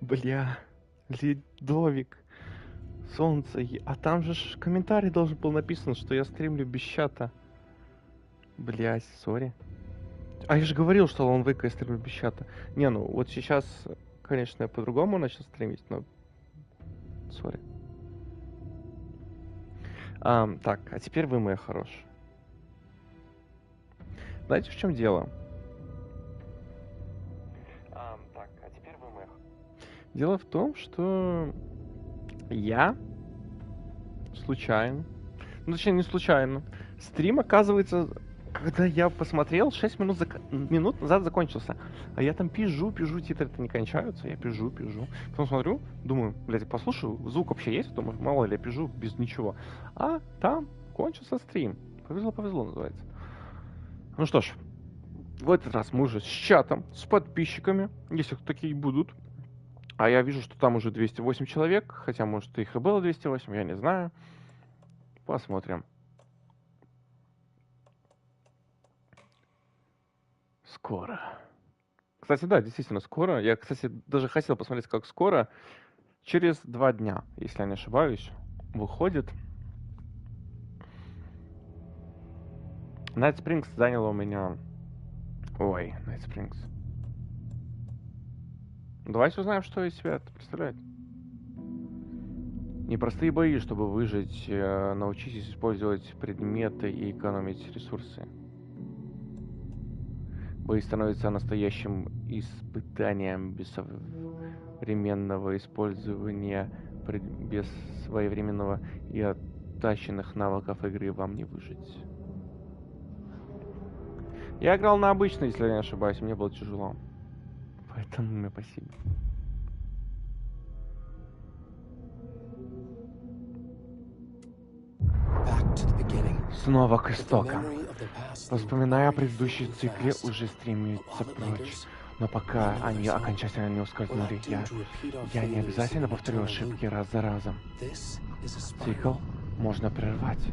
Бля, ледовик, солнце, а там же комментарий должен был написан, что я стримлю без чата. Блять, сори. А я же говорил, что Алан я стримлю без чата. Не, ну вот сейчас, конечно, я по-другому начал стримить, но... Сори. Так, а теперь вы, мои хорошие. Знаете, в чем дело? Так, а теперь вы, мои... Дело в том, что я случайно, ну точнее не случайно, стрим, оказывается, когда я посмотрел, 6 минут назад закончился. А я там пижу, титры-то не кончаются, я пижу. Потом смотрю, думаю, блядь, послушаю, звук вообще есть, думаю, мало ли, я пижу без ничего. А там кончился стрим. Повезло, называется. Ну что ж, в этот раз мы уже с чатом, с подписчиками, если такие будут. А я вижу, что там уже 208 человек, хотя, может, их и было 208, я не знаю. Посмотрим. Скоро. Кстати, да, действительно, скоро. Я, кстати, даже хотел посмотреть, как скоро. Через 2 дня, если я не ошибаюсь, выходит. Night Springs заняло у меня... Ой, Night Springs. Давайте узнаем, что из себя это представляет. Непростые бои, чтобы выжить. Научитесь использовать предметы и экономить ресурсы. Бои становятся настоящим испытанием без современного использования, без своевременного и оттаченных навыков игры вам не выжить. Я играл на обычный, если я не ошибаюсь, мне было тяжело. Поэтому мне спасибо. Снова к истокам. Воспоминая о предыдущей цикле уже стремятся прочь. Но пока они окончательно не ускользнули, я не обязательно повторю ошибки раз за разом. Цикл можно прервать.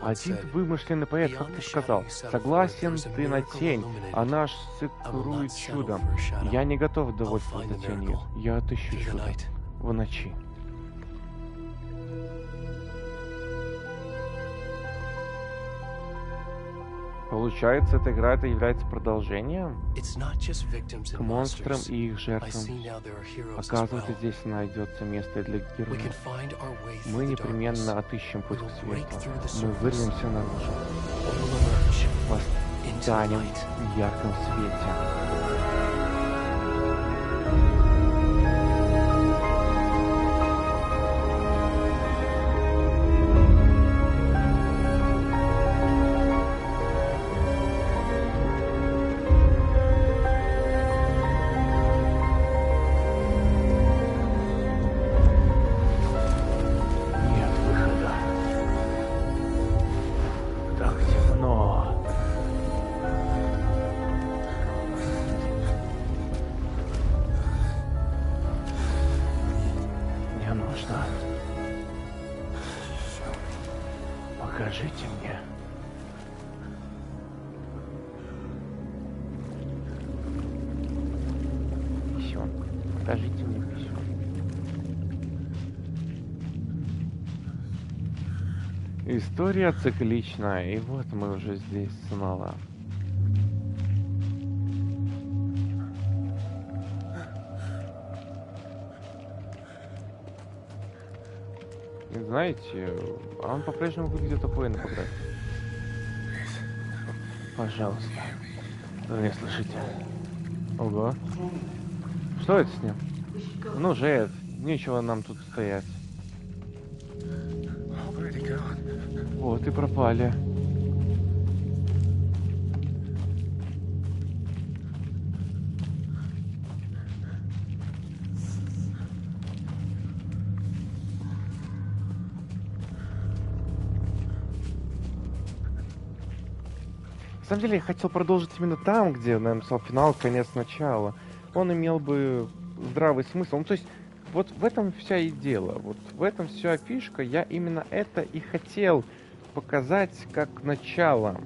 Один вымышленный поэт как-то сказал: «Согласен ты на тень, а наш цикрует чудом. Я не готов довольствоваться тенью, я отыщу чудо в ночи». Получается, эта игра является продолжением к монстрам и их жертвам. Оказывается, здесь найдется место для героев. Мы непременно отыщем путь к свету. Мы вырвемся наружу. Восстанем в ярком свете. Покажите мне. Писюн. Покажите мне писюн. История цикличная, и вот мы уже здесь снова. Знаете, он по-прежнему выглядит такой на фотографии. Пожалуйста. Вы меня слышите? Ого. Что это с ним? Ну, Жет, нечего нам тут стоять. Вот и пропали. На самом деле я хотел продолжить именно там, где я написал финал, конец, начало. Он имел бы здравый смысл. Ну, то есть, Вот в этом вся и дело. Вот в этом вся фишка. Я именно это и хотел показать как начало.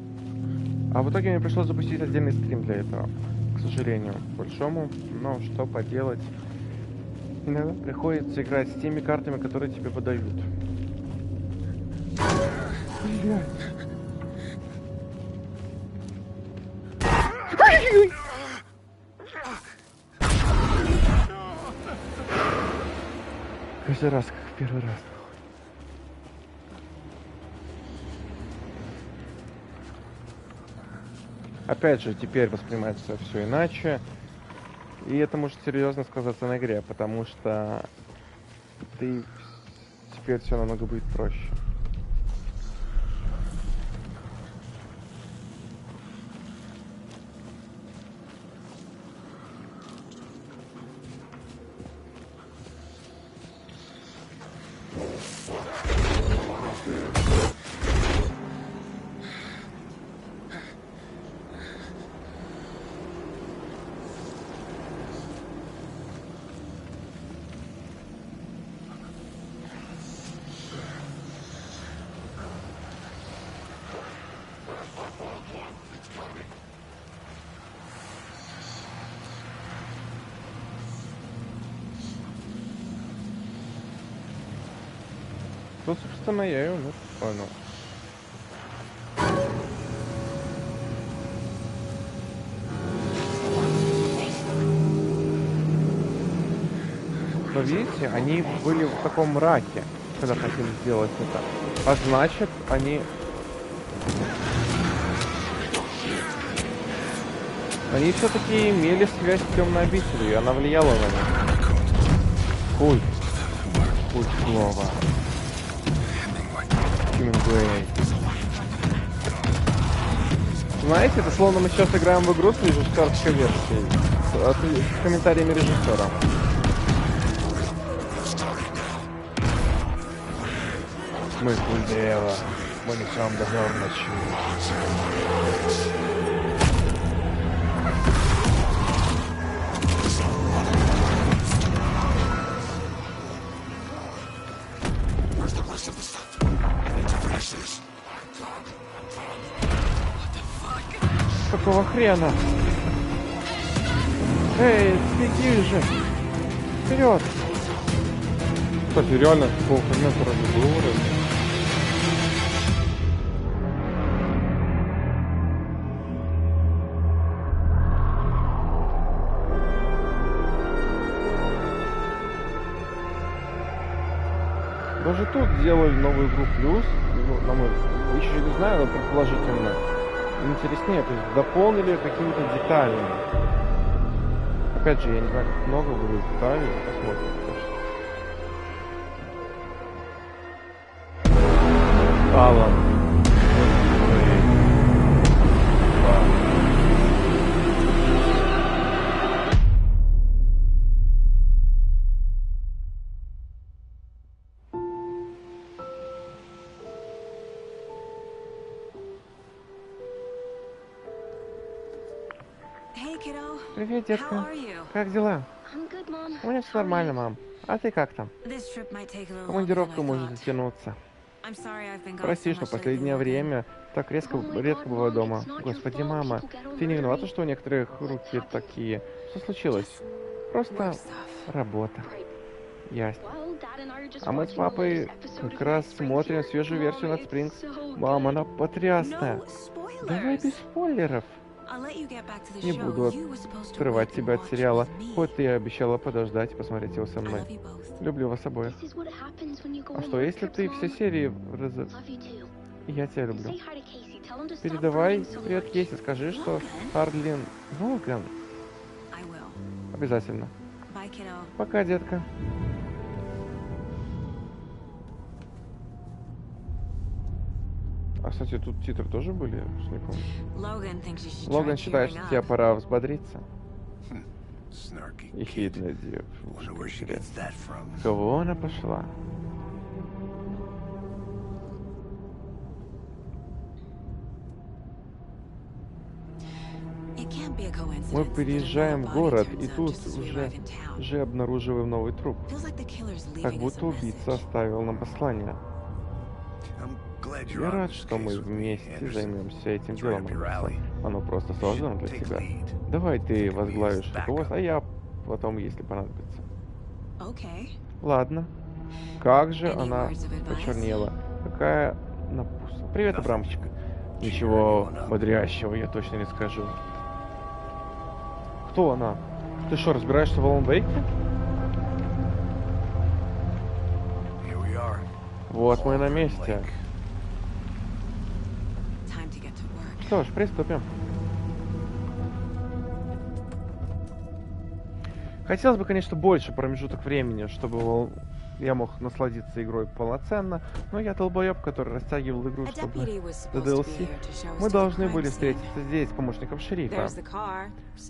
А в итоге мне пришлось запустить отдельный стрим для этого. К сожалению, большому. Но что поделать. Иногда приходится играть с теми картами, которые тебе подают. Блядь. Каждый раз, как в первый раз. Опять же, теперь воспринимается все иначе. И это может серьезно сказаться на игре, потому что теперь все намного будет проще. Ну, собственно, я его понял. Но видите, они были в таком мраке, когда хотели сделать это. А значит, они все-таки имели связь с темной обителью, и она влияла на них. Культ слова. Знаете, это словно мы сейчас играем в игру с режиссерской версией, с комментариями режиссера. Смысл дела. Мы несем дозор ночью. Какого хрена? Эй, беги же! Вперед! Кстати, реально такого хрена сразу было вроде. Даже тут сделали новую игру плюс, ну, на мой, еще не знаю, но предположительно интереснее, то есть дополнили какими-то деталями. Опять же, я не знаю, как много будет деталей, посмотрим. Алан. Привет, детка. Как дела? У меня все нормально, мам. А ты как там? Командировка может затянуться. Прости, что в последнее время так редко бываю дома. Господи, мама, ты не виновата, что у некоторых руки такие? Что случилось? Просто работа. Ясно. А мы с папой как раз смотрим свежую версию над Спрингс. Мама, она потрясная. Давай без спойлеров. Не буду отрывать тебя от сериала, хоть ты и обещала подождать и посмотреть его со мной. Люблю вас обоих. А что, если ты все серии Я тебя люблю. Передавай привет Кейси, скажи, что Арлин Волган. Обязательно. Пока, детка. А, кстати, тут титры тоже были, что не помню. Логан считает, что тебе пора взбодриться. Ехидная девушка. Кого она пошла? Мы переезжаем в город, и тут уже обнаруживаем новый труп. Как будто убийца оставил нам послание. Я рад, что мы вместе займемся этим делом, Андерсон. Оно просто создано для тебя. Давай ты возглавишь руководство, а я потом, если понадобится. Ладно. Как же она почернела. Какая напуска. Привет, Абрамчик. Ничего бодрящего я точно не скажу. Кто она? Ты что, разбираешься в Алан Вейке? Вот мы на месте. Что ж, приступим. Хотелось бы, конечно, больше промежуток времени, чтобы я мог насладиться игрой полноценно, но я долбоеб, который растягивал игру, чтобы до DLC. Мы должны были встретиться здесь с помощником шерифа.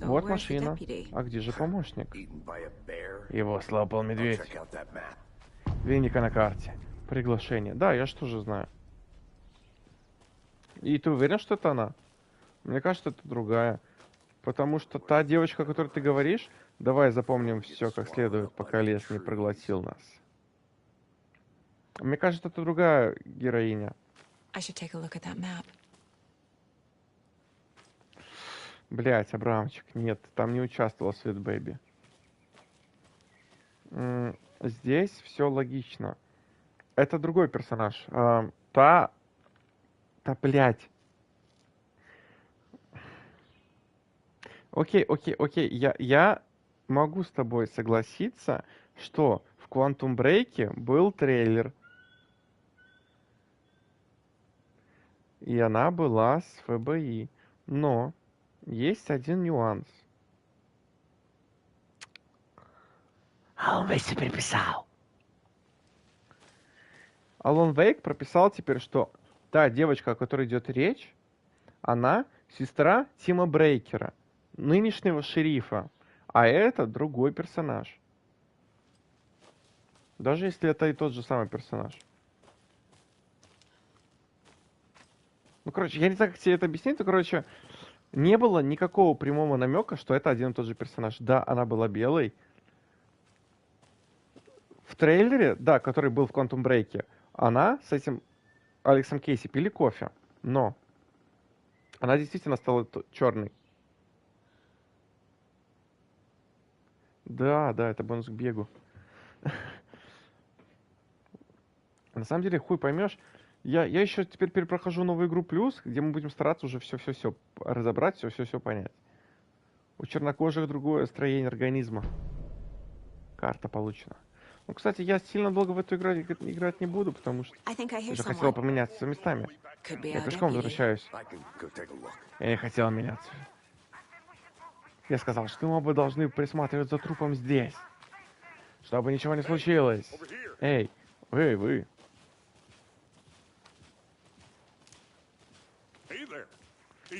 Вот машина. А где же помощник? Его слопал медведь. Винника на карте. Приглашение. Да, я что же знаю. И ты уверен, что это она? Мне кажется, это другая. Потому что та девочка, о которой ты говоришь, давай запомним все как следует, пока лес не проглотил нас. Мне кажется, это другая героиня. Блять, Абрамчик, нет, там не участвовала Sweet Baby. Здесь все логично. Это другой персонаж. Блять. Окей. Я могу с тобой согласиться, что в Quantum Break был трейлер. И она была с ФБИ. Но есть один нюанс. Алан Вейк теперь прописал. Алан Вейк прописал теперь, что та девочка, о которой идет речь, она сестра Тима Брейкера, нынешнего шерифа. А это другой персонаж. Даже если это и тот же самый персонаж. Ну, короче, я не знаю, как тебе это объяснить, но, короче, не было никакого прямого намека, что это один и тот же персонаж. Да, она была белой. В трейлере, да, который был в Quantum Break, она с этим Алексом Кейси пили кофе, но она действительно стала черной. Да, это бонус к бегу. На самом деле, хуй поймешь. Я еще теперь перепрохожу новую игру плюс, где мы будем стараться уже все разобрать, все понять. У чернокожих другое строение организма. Карта получена. Ну, кстати, я сильно долго в эту игру играть не буду, потому что я же хотел поменяться местами. Я пешком возвращаюсь. Я не хотел меняться. Я сказал, что мы оба должны присматривать за трупом здесь, чтобы ничего не случилось. Эй, вы.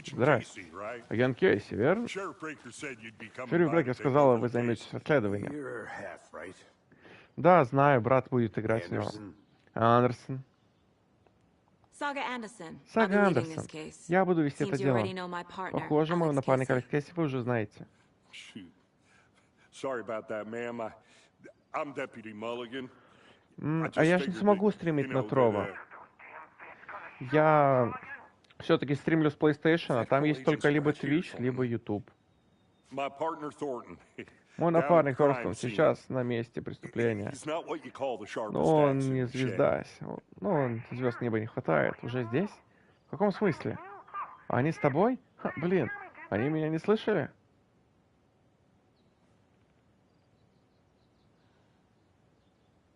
Здрасте. Агент Кейси, верно? Шериф Брейкер сказал, вы займетесь расследованием. Да, знаю, брат будет играть в него. Андерсон. Сага Андерсон. Я буду вести это дело. Похоже, моего напарника Алекс Кейси вы уже знаете. А я же не смогу стримить на Трова. Я все-таки стримлю с PlayStation, а там есть только либо Twitch, либо YouTube. Мой напарник Торстон сейчас на месте преступления. Но он не звезда. Он звезд неба не хватает. Уже здесь? В каком смысле? Они с тобой? Блин, они меня не слышали?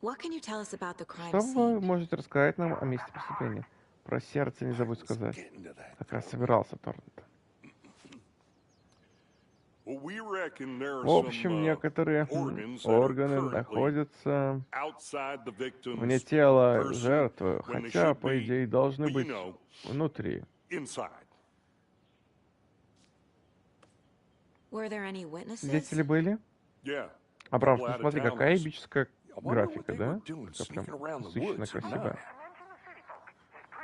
Что вы можете рассказать нам о месте преступления? Про сердце не забудь сказать. Как раз собирался, Торнт. В общем, некоторые органы находятся вне тела жертвы, хотя, по идее, должны быть внутри. Свидетели были? Абрам, ну смотри, какая эпическая графика, да? Такая прям насыщенная, красивая.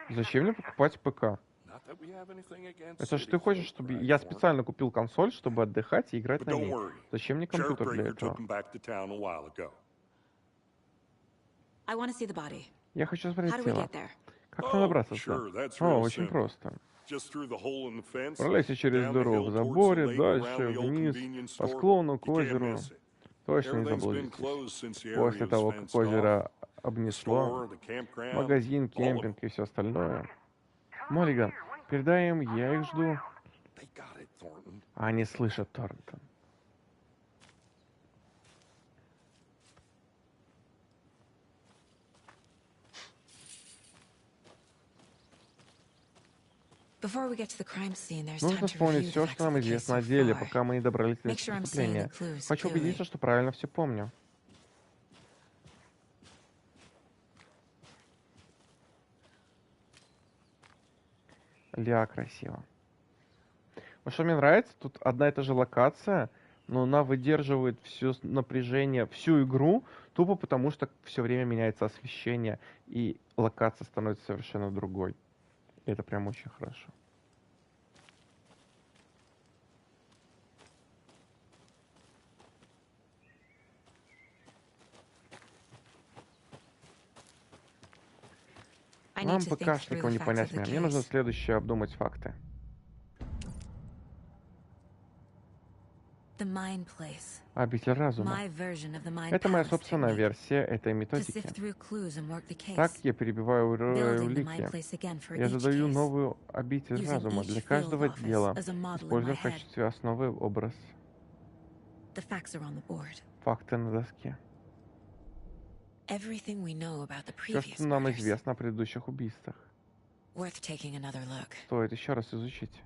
Зачем мне покупать ПК? Это ж ты хочешь, чтобы... Я специально купил консоль, чтобы отдыхать и играть на ней. Зачем мне компьютер для этого? Я хочу смотреть тело. Как нам добраться сюда? О, очень просто. Пролезьте через дыру в заборе, дальше, вниз, по склону к озеру. Точно не заблудитесь. После того, как озеро обнесло, магазин, кемпинг и все остальное. Моллиган, передай им, я их жду. Они слышат Торнтон. Нужно вспомнить все, что нам известно о деле, пока мы не добрались до преступления. Хочу убедиться, что правильно все помню. Ля, красиво. Вот что мне нравится, тут одна и та же локация, но она выдерживает все напряжение, всю игру, тупо потому что все время меняется освещение, и локация становится совершенно другой. И это прям очень хорошо. Вам, ПКшникам, не понять меня. Мне нужно следующее обдумать факты. Обитель разума. Это моя собственная версия этой методики. Так я перебиваю улики. Я задаю новую обитель разума для каждого дела, используя в качестве основы образ. Факты на доске. Все, что нам известно о предыдущих убийствах, стоит еще раз изучить.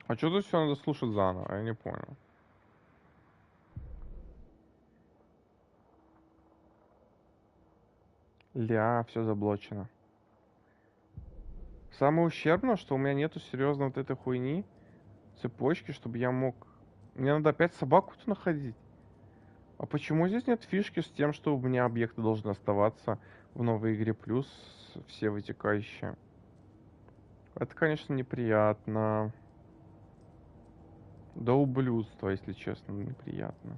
А что тут все надо слушать заново? Я не понял. Ля, все заблочено. Самое ущербное, что у меня нету серьезно вот этой хуйни, цепочки, чтобы я мог... Мне надо опять собаку-то находить. А почему здесь нет фишки с тем, что у меня объекты должны оставаться в новой игре плюс все вытекающие? Это, конечно, неприятно. До ублюдства, если честно, неприятно.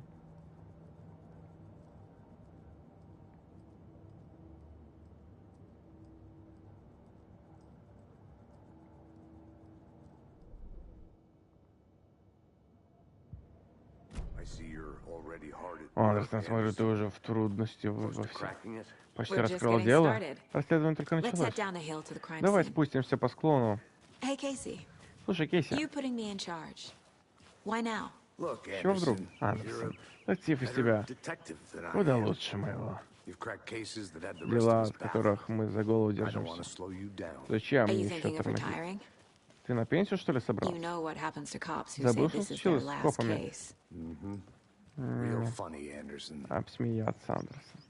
Андерсон, смотрю, ты уже в трудности во всем. Почти раскрыл дело. Расследование только началось. Давай спустимся по склону. Слушай, Кейси. Чего вдруг, Андерсон? Детектив из тебя куда лучше моего. Дела, от которых мы за голову держимся. Зачем мне еще тормозить? Ты на пенсию, что ли, собрался? Забыл, что случилось с копами? Обсмеяться, Андерсон.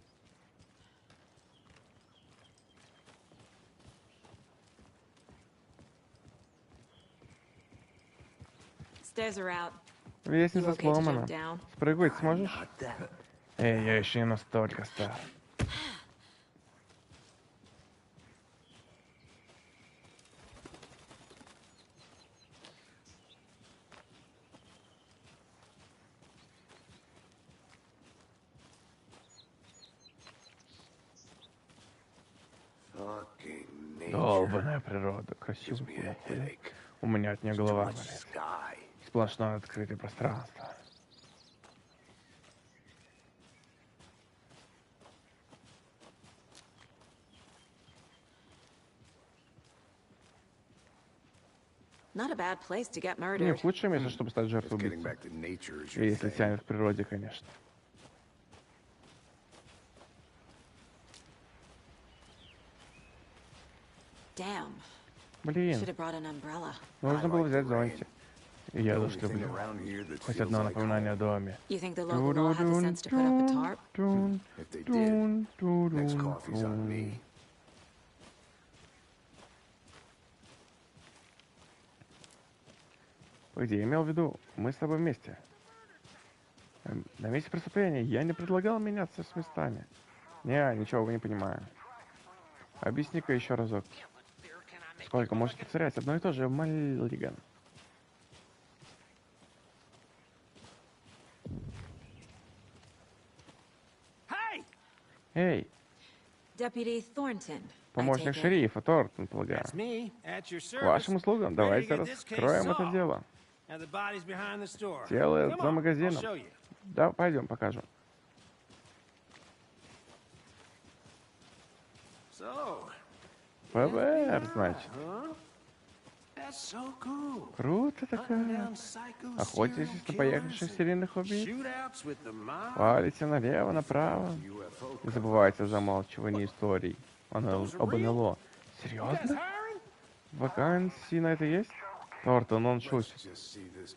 Лестница сломана. Спрыгивать сможешь? Эй, я еще не настолько стар. Долбаная природа, красиво. У меня от нее голова болит. Сплошное открытое пространство. Не худшее место, чтобы стать жертвой убийцы. Если тянет в природе, конечно. Блин, нужно было взять зонтик. И я тоже люблю. Хоть одно напоминание о доме. You think the local law had the sense to put up a tarp? If they did, next coffee's on me. Погоди, я имел в виду, мы с тобой вместе. На месте преступления я не предлагал меняться с местами. Ничего не понимаю. Объясни-ка еще разок. Сколько может повторять одно и то же, Маллиган? Эй! Deputy Thornton. Помощник шерифа, Тортон, полагаю. К вашим услугам, давайте раскроем это дело. Тело за магазином. Да, пойдем, покажем. ФБР, значит. Круто такая. Охотитесь на поехавших серийных убийц. Валите налево, направо. Не забывайте о замалчивании историй об НЛО. Серьезно? Вакансии на это есть? Тортон, он шутит.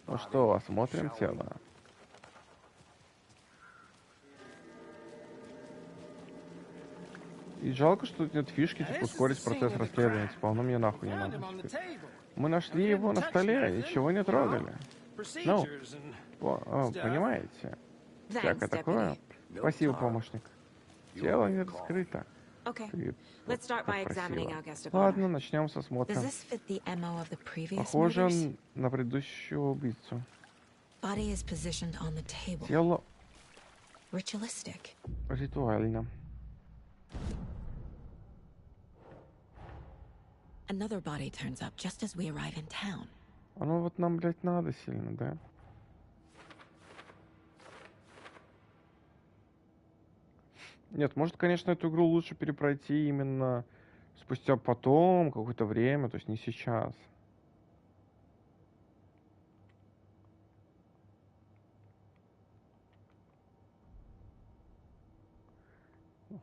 Ну что, осмотрим тело. И жалко, что тут нет фишки, типа ускорить процесс расследования. Типа, оно мне нахуй не надо. Мы нашли его на столе, ничего не трогали. Ну, понимаете? Всякое такое. Спасибо, помощник. Тело не раскрыто. Ладно, начнем с осмотра. Похоже на предыдущего убийцу. Тело ритуально. Another body turns up just as we arrive in town. Оно вот нам, блядь, надо сильно, да? Нет, может, конечно, эту игру лучше перепройти именно спустя потом, какое-то время, то есть не сейчас.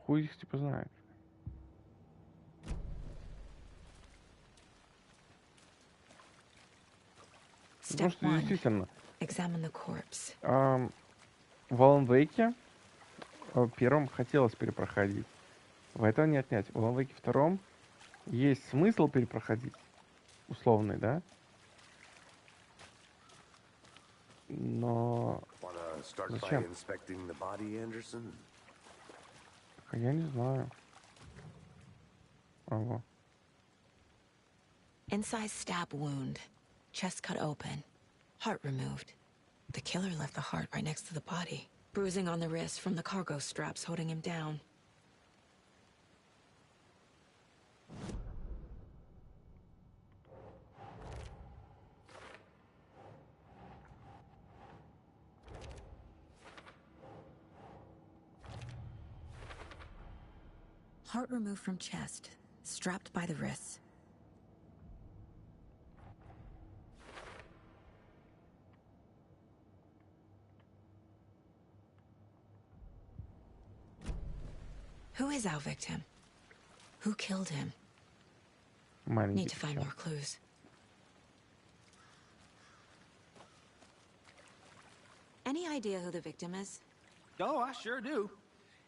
Хуй их типа знает. Потому что действительно, в Алан Вейке первом хотелось перепроходить. В этом не отнять. В Алан Вейке втором есть смысл перепроходить. Условный, да? Но зачем? Я не знаю. Ага. Incised stab wound. Chest cut open. Heart removed. The killer left the heart right next to the body. Bruising on the wrist from the cargo straps holding him down. Heart removed from chest, strapped by the wrists. Who is our victim? Who killed him? Need to find more clues. Any idea who the victim is? Oh, I sure do.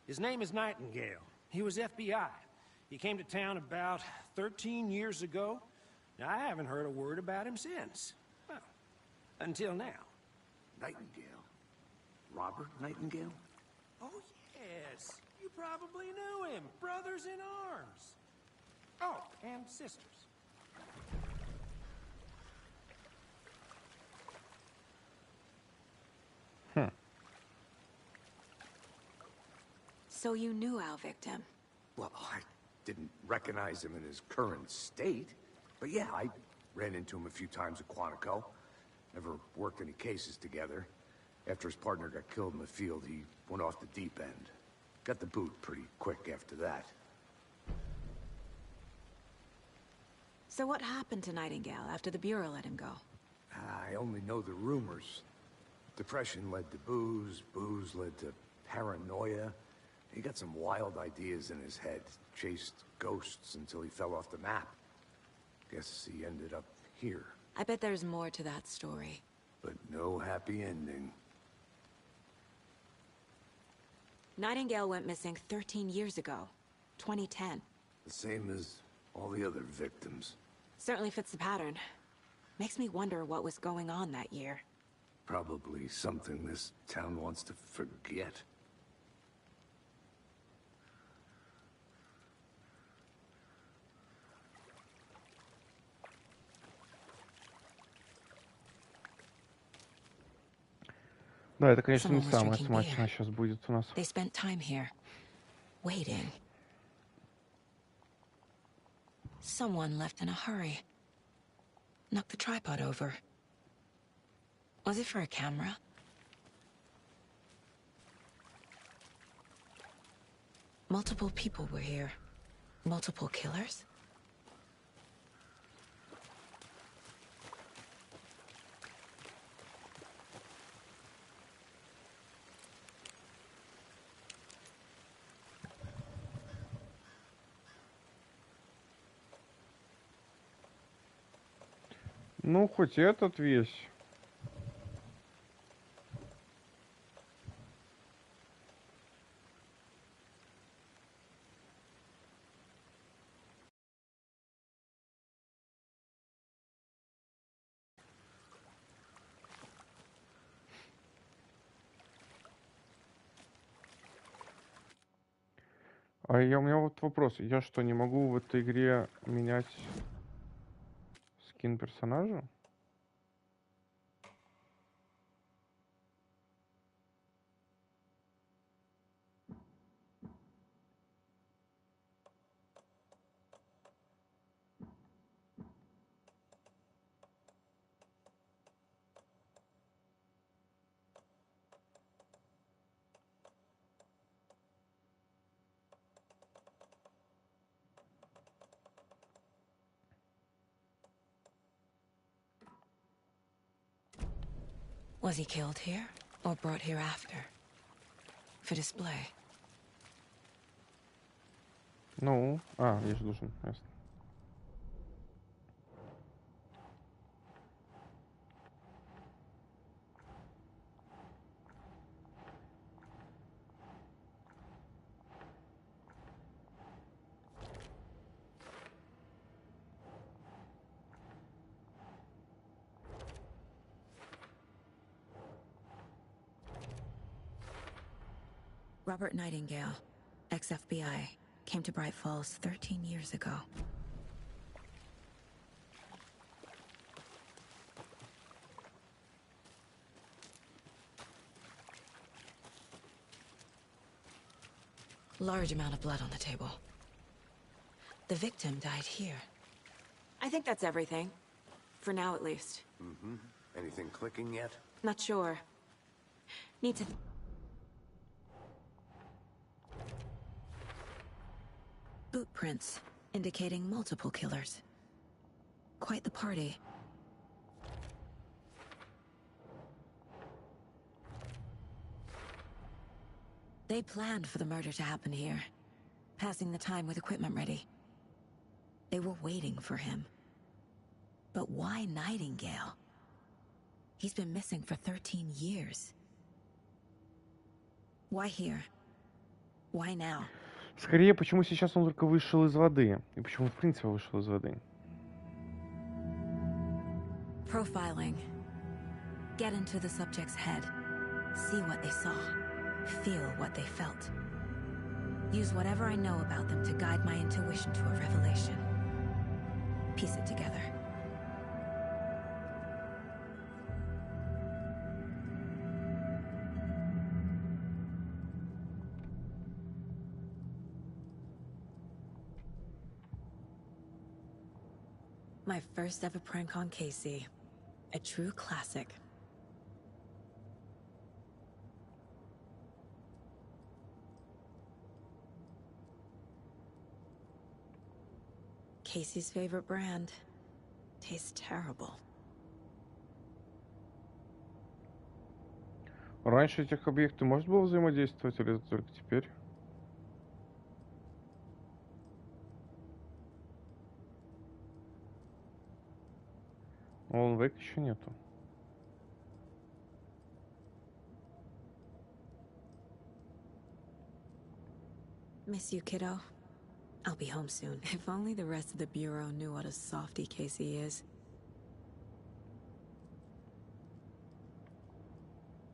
His name is Nightingale. He was FBI. He came to town about 13 years ago. Now, I haven't heard a word about him since. Well, until now. Nightingale? Robert Nightingale? Oh, yes. You probably knew him. Brothers in arms. Oh, and sisters. So you knew our victim? Well, I didn't recognize him in his current state. But yeah, I ran into him a few times at Quantico. Never worked any cases together. After his partner got killed in the field, he went off the deep end. Got the boot pretty quick after that. So what happened to Nightingale after the Bureau let him go? I only know the rumors. Depression led to booze, booze led to paranoia. He got some wild ideas in his head, chased ghosts until he fell off the map. Guess he ended up here. I bet there's more to that story. but no happy ending. Nightingale went missing 13 years ago, 2010. The same as all the other victims. Certainly fits the pattern. Makes me wonder what was going on that year. Probably something this town wants to forget. Да, это, конечно, не Someone was самое drinking смачное beer. сейчас будет у нас. They spent time here, waiting. Someone left in a hurry. Knocked the tripod over. Was it for a camera? Multiple people were here. Multiple killers? Ну, хоть этот весь. У меня вот вопрос. Я что, не могу в этой игре менять скин персонажа? Was he killed here, or brought here after? For display. Ну, я же должен. Ясно. Robert Nightingale, ex-FBI, came to Bright Falls 13 years ago. Large amount of blood on the table. The victim died here. I think that's everything. For now, at least. Mm-hmm. Anything clicking yet? Not sure. Need to... Boot prints, indicating multiple killers. Quite the party. They planned for the murder to happen here, passing the time with equipment ready. They were waiting for him. But why Nightingale? He's been missing for 13 years. Why here? Why now? Скорее, почему сейчас он только вышел из воды? И почему он, в принципе, вышел из воды? Profiling. Get into the subject's head. See what they saw. Feel what they felt. Use whatever I know about them to guide my intuition to a revelation. Piece it together. My first ever prank on Casey. A true classic. Casey's favorite brand. Tastes terrible. Раньше этих объектов можно было взаимодействовать, или это только теперь? Alan Wake еще нету. Miss you, kiddo. I'll be home soon. If only the rest of the Bureau knew what a softie Casey is.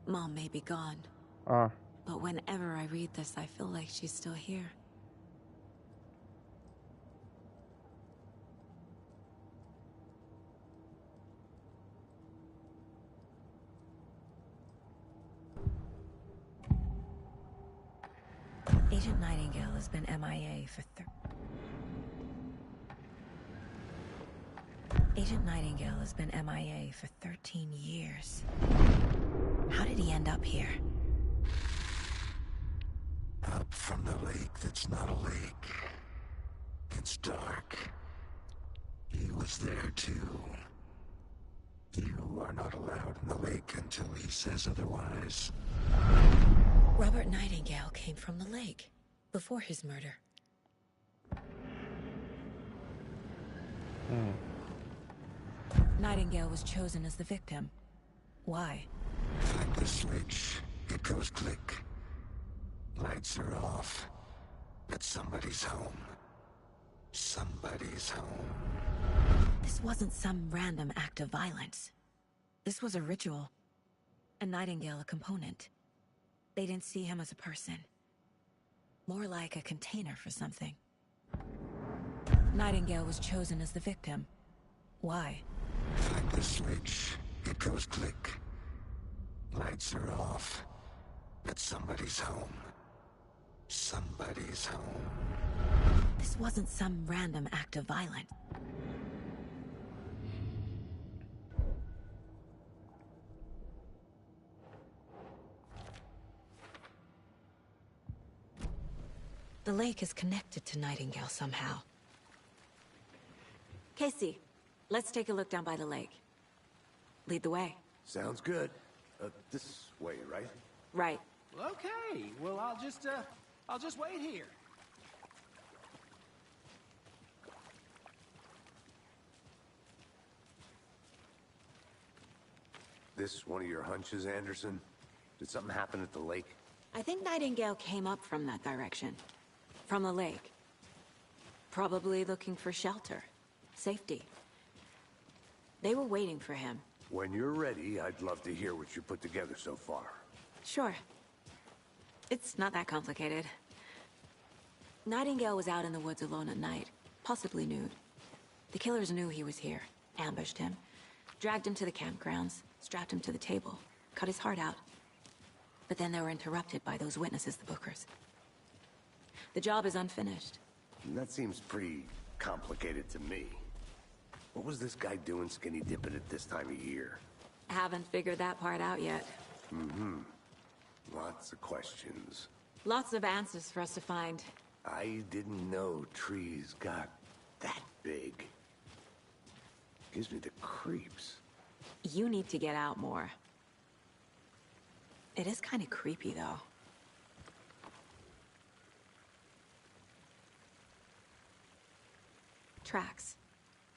Mom may be gone. But whenever I read this, I feel like she's still here. Agent Nightingale has been MIA for Agent Nightingale has been MIA for 13 years. How did he end up here? Up from the lake that's not a lake. It's dark. He was there too. You are not allowed in the lake until he says otherwise. Robert Nightingale came from the lake before his murder. Nightingale was chosen as the victim. Why? Like the switch, it goes click. Lights are off. But somebody's home. Somebody's home. This wasn't some random act of violence. This was a ritual. And Nightingale a component. They didn't see him as a person. More like a container for something. Nightingale was chosen as the victim. Why? Like the switch, it goes click. Lights are off. But somebody's home. Somebody's home. This wasn't some random act of violence. The lake is connected to Nightingale somehow. Casey, let's take a look down by the lake. Lead the way. Sounds good. This way, right? Right. Okay, well, I'll just wait here. This one of your hunches, Anderson? Did something happen at the lake? I think Nightingale came up from that direction. From the lake. Probably looking for shelter. Safety. They were waiting for him. When you're ready, I'd love to hear what you put together so far. Sure. It's not that complicated. Nightingale was out in the woods alone at night, possibly nude. The killers knew he was here, ambushed him, dragged him to the campgrounds, strapped him to the table, cut his heart out. But then they were interrupted by those witnesses, the Bookers. The job is unfinished. That seems pretty complicated to me. What was this guy doing skinny dipping at this time of year? Haven't figured that part out yet. Lots of questions. Lots of answers for us to find. I didn't know trees got that big. Gives me the creeps. You need to get out more. It is kind of creepy, though. Tracks.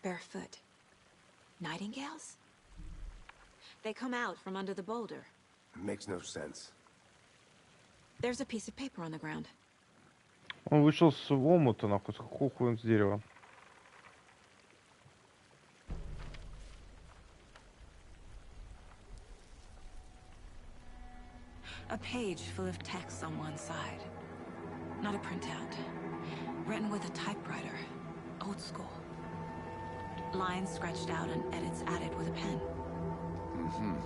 Barefoot. Nightingales? They come out from under the boulder. It makes no sense. There's a piece of paper on the ground. Он вышел с омута, нахуй, с какого хуя он с дерева? A page full of text on one side. Not a printout. Written with a typewriter. Old school. Lines scratched out and edits added with a pen.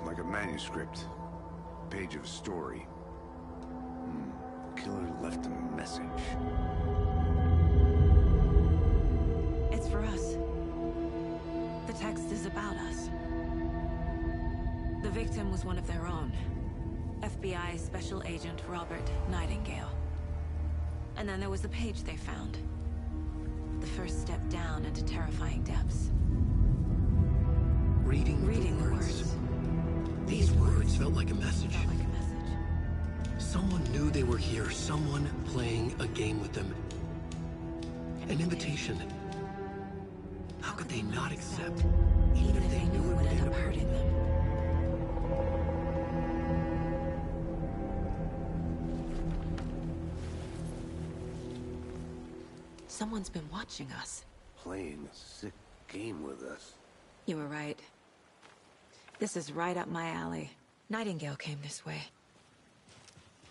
Like a manuscript. Page of a story. Killer left a message. It's for us. The text is about us. The victim was one of their own. FBI Special Agent Robert Nightingale. And then there was the page they found. The first step down into terrifying depths. Reading the words. These words felt like a message. Felt like a message. Someone knew they were here, someone playing a game with them. An invitation. How could they not accept, Even if they knew it would end up hurting them. Someone's been watching us. Playing a sick game with us. You were right. This is right up my alley. Nightingale came this way.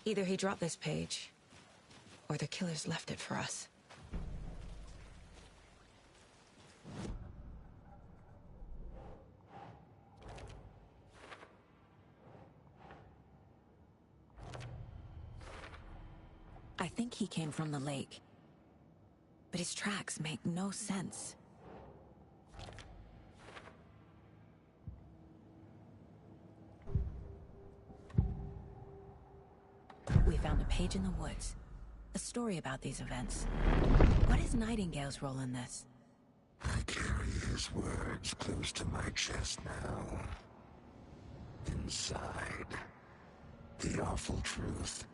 Either he dropped this page, or the killers left it for us. I think he came from the lake. But his tracks make no sense. We found a page in the woods. A story about these events. What is Nightingale's role in this? I carry his words close to my chest now. Inside, the awful truth.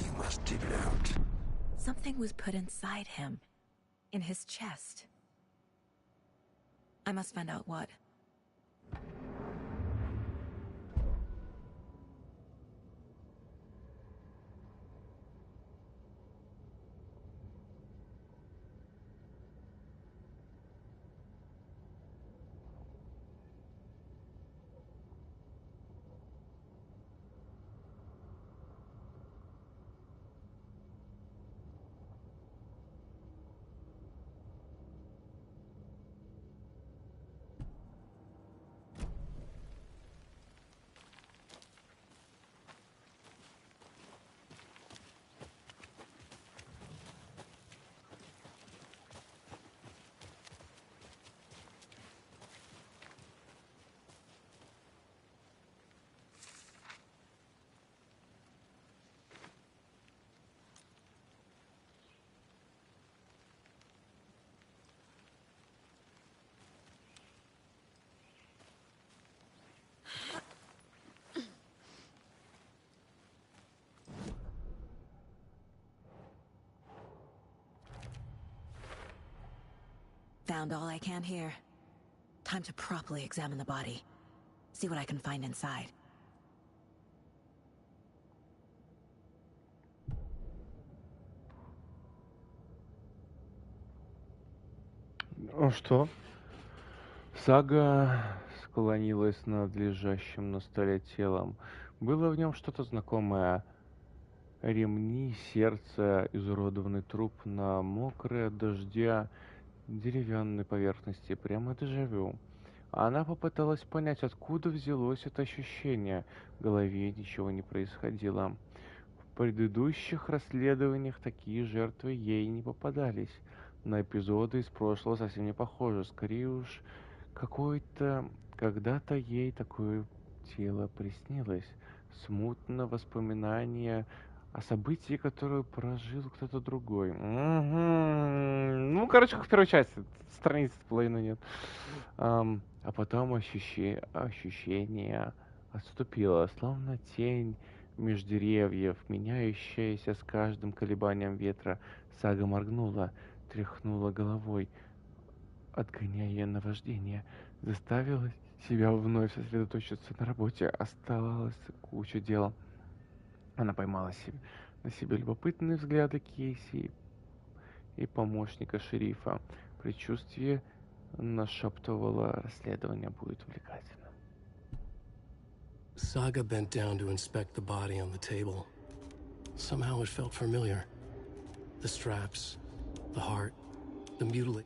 You must dig it out. Something was put inside him. In his chest. I must find out what. Found all I can here. Time to properly examine the body. See what I can find inside. Ну что? Сага склонилась над лежащим на столе телом. Было в нем что-то знакомое. Ремни, сердце, изуродованный труп на мокрой от дождя деревянной поверхности. Прямо дежавю. Она попыталась понять, откуда взялось это ощущение. В голове ничего не происходило. В предыдущих расследованиях такие жертвы ей не попадались. На эпизоды из прошлого совсем не похоже. Скорее уж, когда-то ей такое тело приснилось. Смутно воспоминание о событии, которое прожил кто-то другой. Ну, короче, как в первой части. Страницы половины нет. А потом ощущение отступило, словно тень меж деревьев, меняющаяся с каждым колебанием ветра. Сага моргнула, тряхнула головой, отгоняя наваждение, заставила себя вновь сосредоточиться на работе. Осталась куча дел. Она поймала на себе любопытные взгляды Кейси и помощника шерифа. Предчувствие нашептывало, расследование будет увлекательным. Saga bent down to inspect the body on the table. Somehow it felt familiar. The straps, the heart, the mutilate.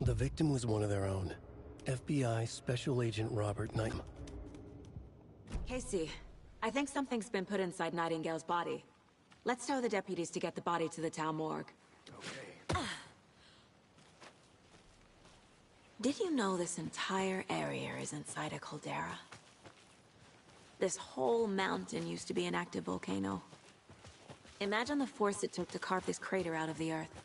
The victim was one of their own. FBI Special Agent Robert Knight. Casey, I think something's been put inside Nightingale's body. Let's tell the deputies to get the body to the town morgue. Okay. Did you know this entire area is inside a caldera? This whole mountain used to be an active volcano. Imagine the force it took to carve this crater out of the earth.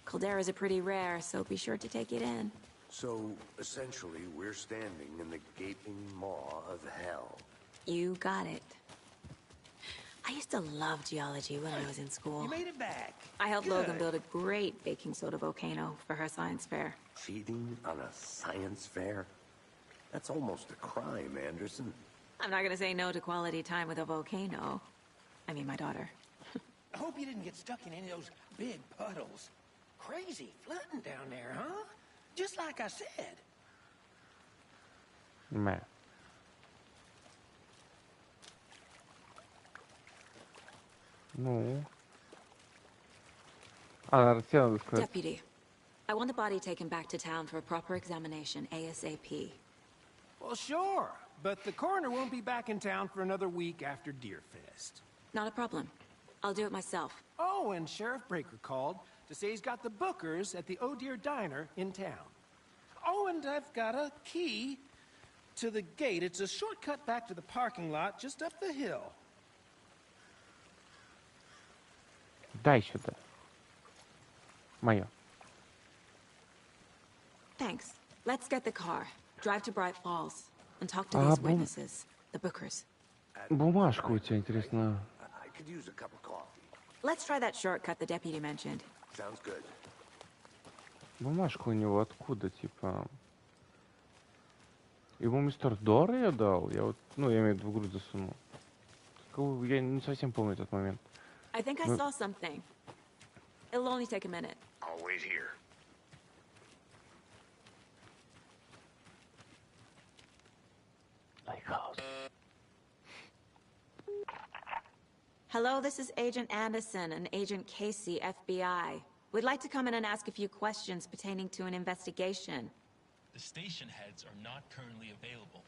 Calderas are pretty rare, so be sure to take it in. So, essentially, we're standing in the gaping maw of hell. You got it. I used to love geology when I was in school. You made it back. I helped Good. Logan build a great baking soda volcano for her science fair. Cheating on a science fair? That's almost a crime, Anderson. I'm not gonna say no to quality time with a volcano. I mean, my daughter. I hope you didn't get stuck in any of those big puddles. Crazy flooding down there, huh? Just like I said. Meh. Ну. Хотела бы сказать. Deputy, I want the body taken back to town for a proper examination ASAP. Well, sure, but the coroner won't be back in town for another week after Deerfest. Not a problem. I'll do it myself. Oh, and Sheriff Breaker called to say he's got the bookers at the Oh Dear Diner in town. Oh, and I've got a key to the gate. It's a shortcut back to the parking lot just up the hill. Дай сюда. Моё. Thanks. Let's get the car. Drive to Bright Falls and talk to these witnesses, the bookers. Бумажка у тебя, интересно. I could use a cup of coffee. Let's try that shortcut the deputy mentioned. Sounds good. Бумажка у него откуда, типа... Ему мистер Дор ее дал? Я вот, ну, я имею в виду в грудь засунул. Я не совсем помню этот момент. I think I saw something. It'll only take a minute. I'll wait here. Hello, this is Agent Anderson and Agent Casey, FBI. We'd like to come in and ask a few questions pertaining to an investigation. The station heads are not currently available.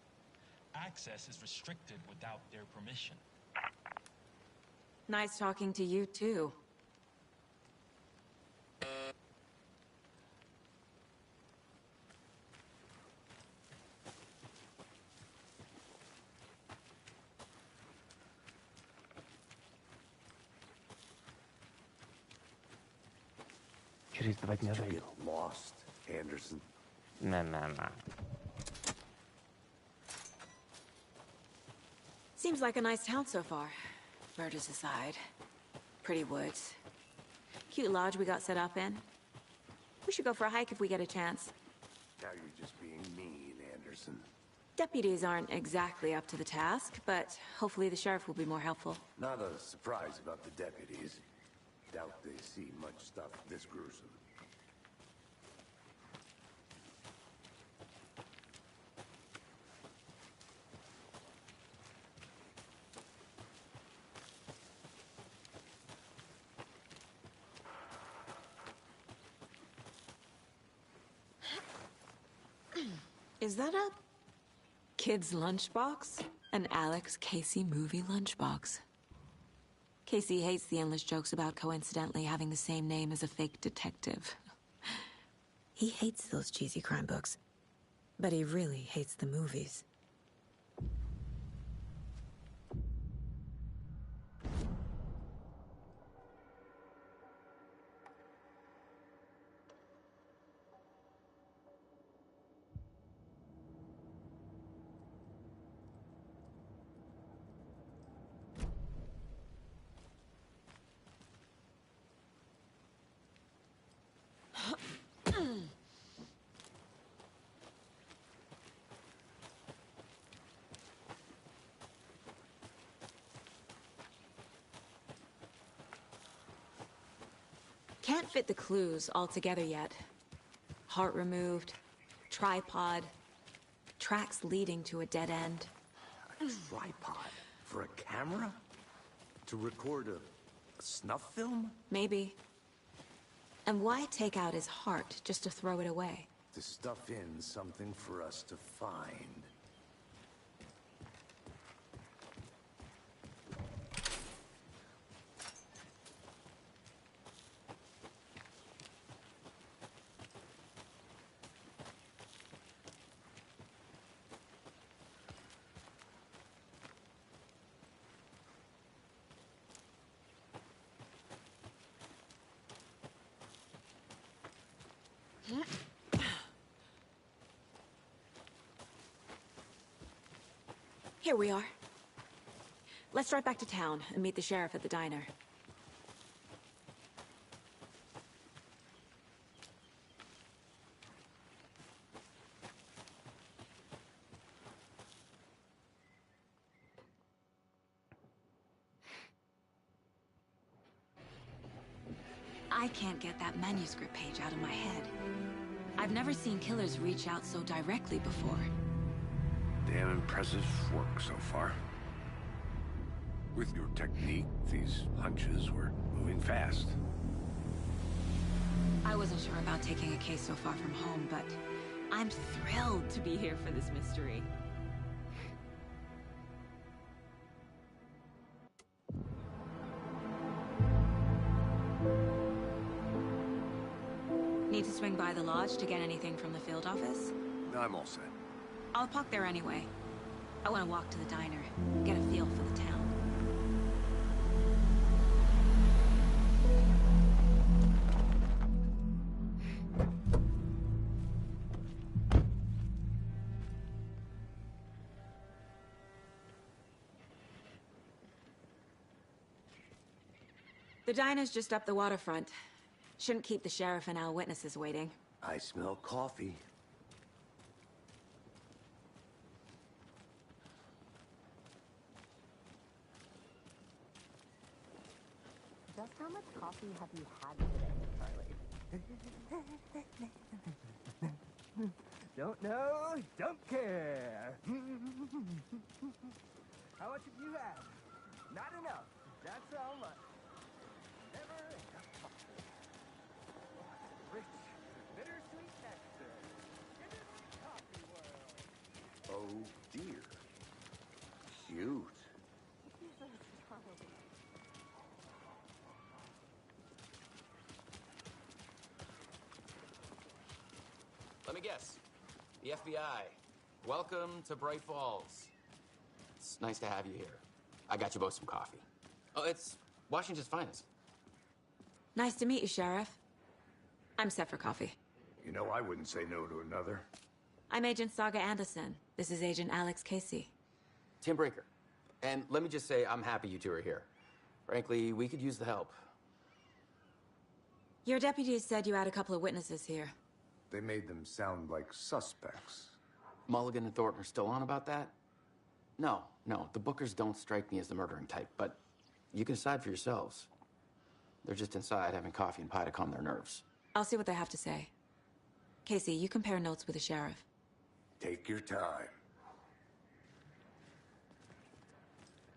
Access is restricted without their permission. Nice talking to you, too. Через 2 дня Did you зайду. get lost, Anderson? На. Seems like a nice town so far. Murders aside. Pretty woods. Cute lodge we got set up in. We should go for a hike if we get a chance. Now you're just being mean, Anderson. Deputies aren't exactly up to the task, but hopefully the sheriff will be more helpful. Not a surprise about the deputies. Doubt they see much stuff this gruesome. Is that a kid's lunchbox? An Alex Casey movie lunchbox. Casey hates the endless jokes about coincidentally having the same name as a fake detective. He hates those cheesy crime books, but he really hates the movies. Can't fit the clues all together yet. Heart removed, tripod, tracks leading to a dead end. A tripod? For a camera? To record a snuff film? Maybe. And why take out his heart just to throw it away? To stuff in something for us to find. Here we are. Let's drive back to town and meet the sheriff at the diner. I can't get that manuscript page out of my head. I've never seen killers reach out so directly before. Damn impressive work so far. With your technique, these hunches were moving fast. I wasn't sure about taking a case so far from home, but I'm thrilled to be here for this mystery. Need to swing by the lodge to get anything from the field office? I'm all set. I'll park there anyway. I want to walk to the diner, get a feel for the town. The diner's just up the waterfront. Shouldn't keep the sheriff and our witnesses waiting. I smell coffee. Just how much coffee have you had today, Charlie? Don't know, don't care. How much have you had? Not enough. That's how much. Never enough coffee. Rich, bittersweet nectar. Bittersweet coffee world. Oh dear. Cute. Let me guess. The FBI. Welcome to Bright Falls. It's nice to have you here. I got you both some coffee. Oh, it's Washington's finest. Nice to meet you, Sheriff. I'm set for coffee. You know, I wouldn't say no to another. I'm Agent Saga Anderson. This is Agent Alex Casey. Tim Breaker. And let me just say, I'm happy you two are here. Frankly, we could use the help. Your deputies said you had a couple of witnesses here. They made them sound like suspects. Mulligan and Thornton are still on about that? No, the Bookers don't strike me as the murdering type, but you can decide for yourselves. They're just inside having coffee and pie to calm their nerves. I'll see what they have to say. Casey, you compare notes with the sheriff. Take your time.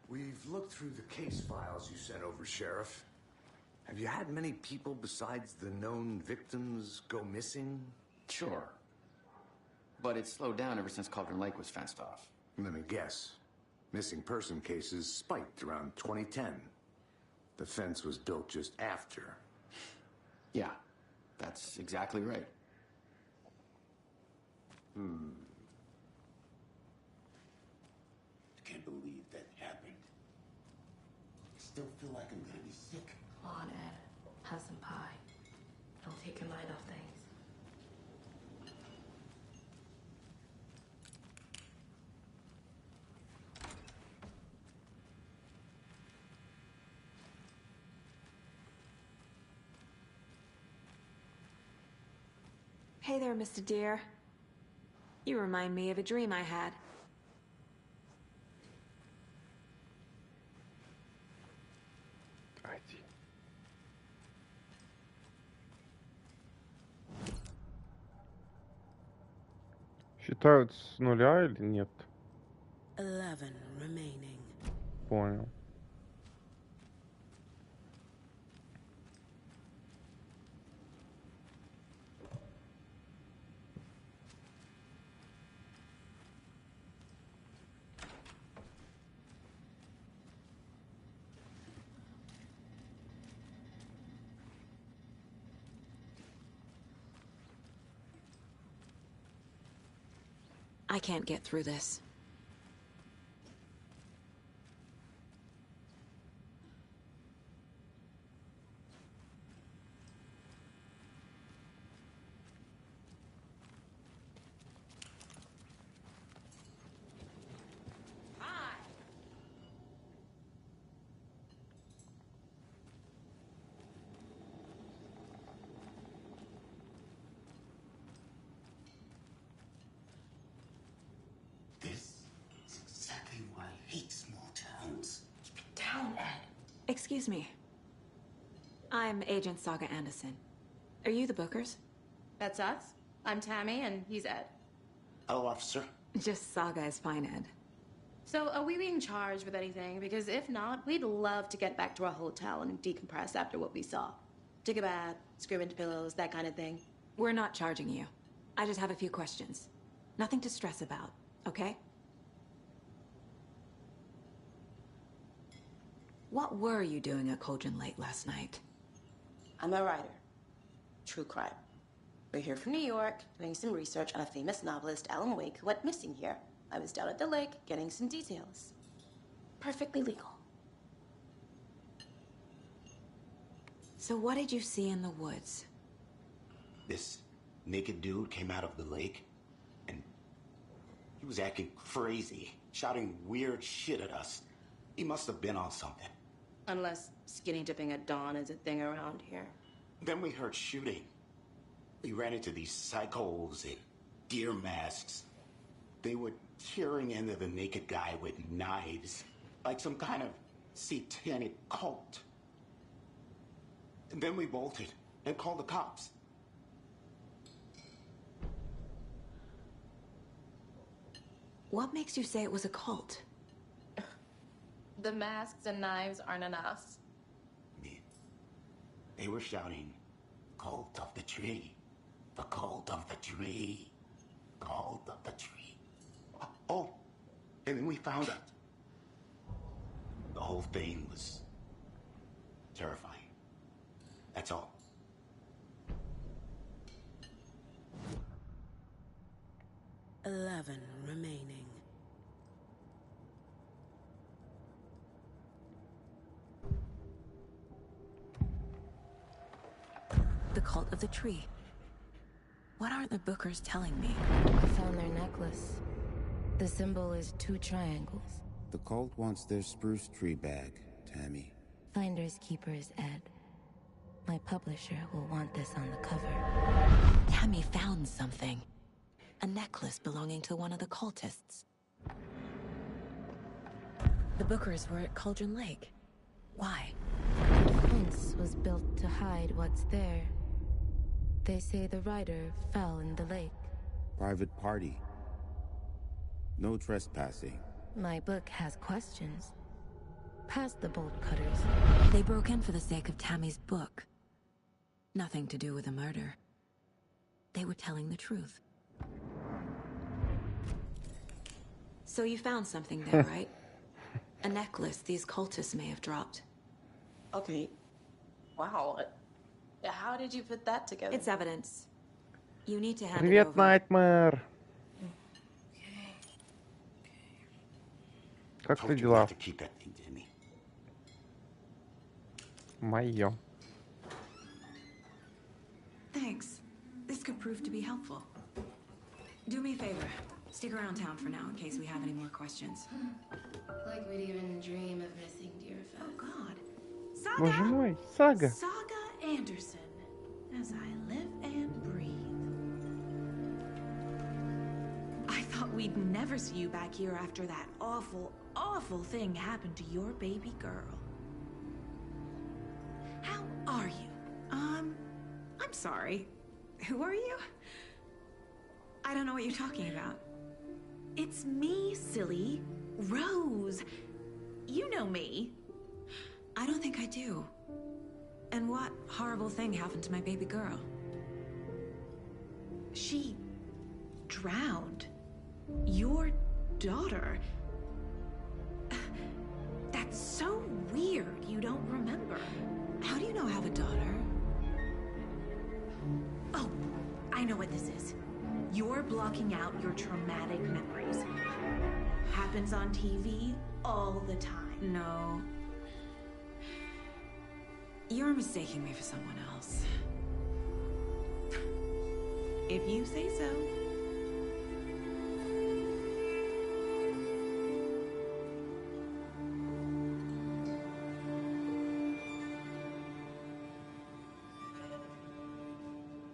We've looked through the case files you sent over, Sheriff. Have you had many people besides the known victims go missing? Sure. But it's slowed down ever since Cauldron Lake was fenced off. Let me guess. Missing person cases spiked around 2010. The fence was built just after. Yeah, that's exactly right. I can't believe that happened. I still feel like I'm gonna be sick. Come on, Ed. Have some pie. It'll take your mind off things. Hey there, Mr. Deer. You remind me of a dream I had. Считают с нуля или нет? 11 remaining. Понял. I can't get through this. Excuse me. I'm Agent Saga Anderson. Are you the Bookers? That's us. I'm Tammy, and he's Ed. Hello, officer. Just Saga is fine, Ed. So, are we being charged with anything? Because if not, we'd love to get back to our hotel and decompress after what we saw. Take a bath, scream into pillows, that kind of thing. We're not charging you. I just have a few questions. Nothing to stress about, okay? What were you doing at Cauldron Lake last night? I'm a writer. True crime. We're here from New York, doing some research on a famous novelist, Alan Wake, who went missing here. I was down at the lake, getting some details. Perfectly legal. So what did you see in the woods? This naked dude came out of the lake, and he was acting crazy, shouting weird shit at us. He must have been on something. Unless skinny dipping at dawn is a thing around here. Then we heard shooting. We ran into these psychos in deer masks. They were tearing into the naked guy with knives, like some kind of satanic cult. And then we bolted and called the cops. What makes you say it was a cult? The masks and knives aren't enough. They were shouting, "Cult of the tree, the cult of the tree, cult of the tree." Oh, and then we found out. The whole thing was terrifying. That's all. "11 remaining. The cult of the tree. What are the Bookers telling me? I found their necklace. The symbol is 2 triangles. The cult wants their spruce tree bag, Tammy. Finders keepers, Ed. My publisher will want this on the cover. Tammy found something. A necklace belonging to one of the cultists. The Bookers were at Cauldron Lake. Why? The fence was built to hide what's there. They say the rider fell in the lake. Private party. No trespassing. My book has questions. Past the bolt cutters. They broke in for the sake of Tammy's book. Nothing to do with a murder. They were telling the truth. So you found something there, right? A necklace these cultists may have dropped. Okay. Wow. How did you put that together? It's evidence. You need to hand it Привет, over. Nightmare. Как ты дела? Моё. Thanks. This could prove to be helpful. Do me a favor. Stick around town for now in case we have any more questions. Like we'd even dream of missing dear Fez. Oh God. Боже мой, Сага. Saga Anderson. As I live and breathe. I thought we'd never see you back here after that awful, awful thing happened to your baby girl. How are you? I'm sorry. Who are you? I don't know what you're talking about. It's me, silly. Rose. You know me. I don't think I do. And what horrible thing happened to my baby girl? She drowned. Your daughter. That's so weird you don't remember. How do you know I have a daughter? Oh, I know what this is. You're blocking out your traumatic memories. Happens on TV all the time. No. You're mistaking me for someone else. If you say so.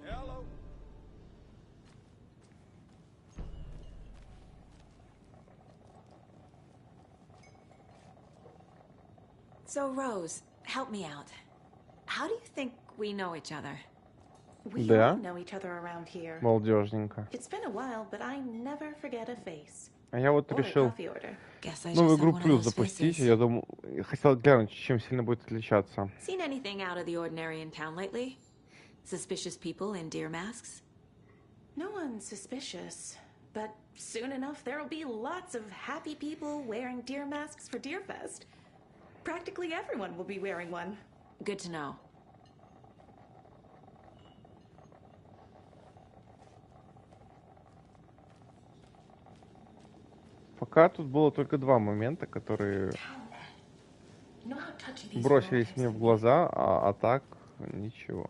Hello. So, Rose, help me out. How do you think we know each other? We Да? all know each other around here. Молодежненько. It's been a while, but I never forget a face. А я вот Or a решил coffee order. Guess I новую just have игру one of плюс those запустить. faces. Я думал, хотел глянуть, чем сильно будет отличаться. Seen anything out of the ordinary in town lately? Suspicious people in deer masks? No one's suspicious, but soon enough there'll be lots of happy people wearing deer masks for Deerfest. Practically everyone will be wearing one. Good to know. Пока тут было только два момента, которые You know how touchy these бросились мне в глаза, а так ничего.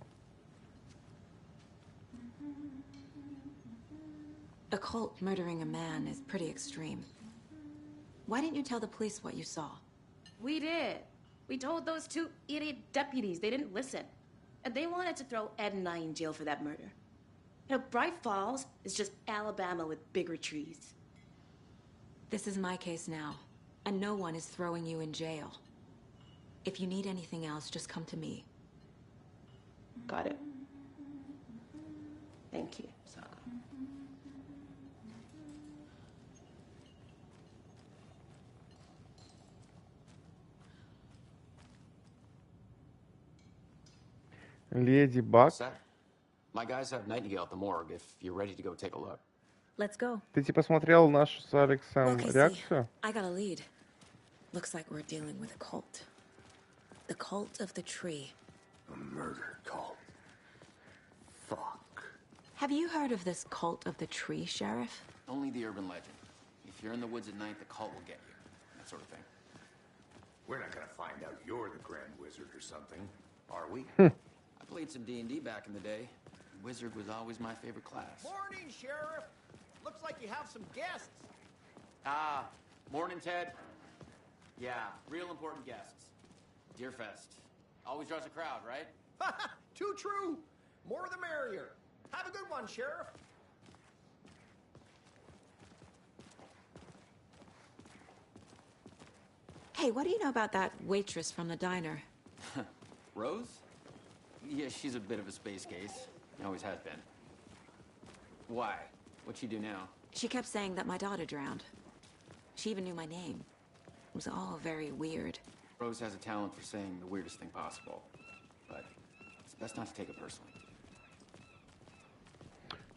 A cult murdering a man is pretty extreme. Why didn't you tell the police what you saw? We did. We told those two idiot deputies. They didn't listen. And they wanted to throw Ed and I in jail for that murder. You know, Bright Falls is just Alabama with bigger trees. This is my case now, and no one is throwing you in jail. If you need anything else, just come to me. Got it. Thank you, Sako. Леди Баг. My guys have Nightingale at the morgue if you're ready to go take a look. Let's go. Ты типа смотрел нашу с Алексом Okay, реакцию? I got a lead. Looks like we're dealing with a cult. The cult of the tree. A murder cult. Fuck. Have you heard of this cult of the tree, Sheriff? Only the urban legend. If you're in the woods at night, the cult will get you. That sort of thing. We're not gonna find out you're the Grand Wizard or something, are we? I played some D&D back in the day. Wizard was always my favorite class. Morning, Sheriff. Looks like you have some guests. Morning, Ted. Yeah, real important guests. Deerfest. Always draws a crowd, right? Too true. More the merrier. Have a good one, Sheriff. Hey, what do you know about that waitress from the diner? Rose? Yeah, she's a bit of a space case. Always has been. Why? What'd she do now? She kept saying that my daughter drowned. She even knew my name. It was all very weird. Rose has a talent for saying the weirdest thing possible. But it's best not to take it personally.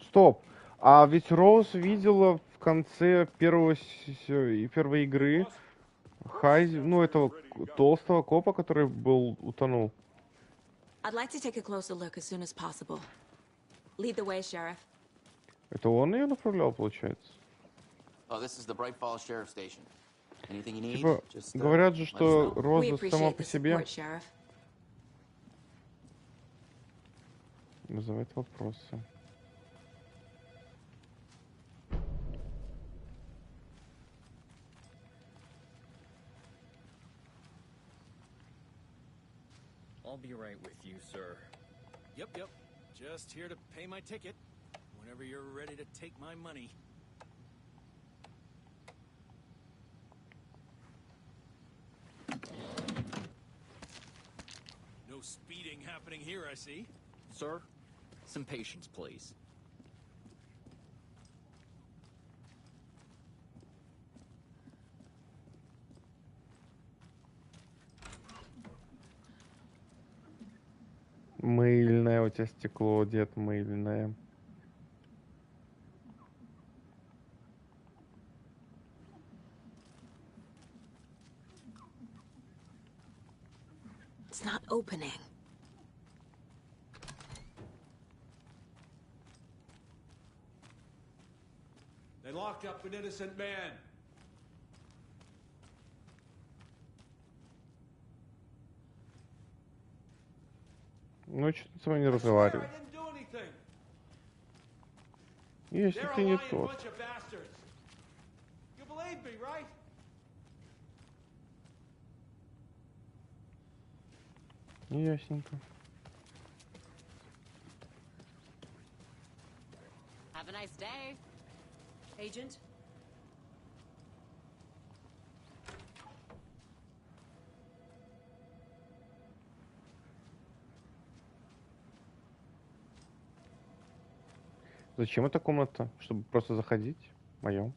Стоп. А ведь Роуз видела в конце первой игры Хайзи, ну этого толстого копа, который был утонул. I'd like to take a closer look as soon as possible. Lead the way, Sheriff. Это он ее направлял, получается? Oh, this is the Bright Falls Sheriff Station. Anything you need? Типа, Just, говорят же, что We Роза appreciate сама the по себе support, Sheriff. вызывает вопросы. I'll be right with you, sir. Yep. Just here to pay my ticket. Whenever you're ready to take my money. No speeding happening here, I see. Sir, some patience, please. Мыльное у тебя стекло, дед, мыльное. It's not opening. They locked up an innocent man. Ну, что-то с вами не разговариваю. Если ты не тот. Ясненько. Have a nice day, Agent. Зачем эта комната? Чтобы просто заходить? Моё.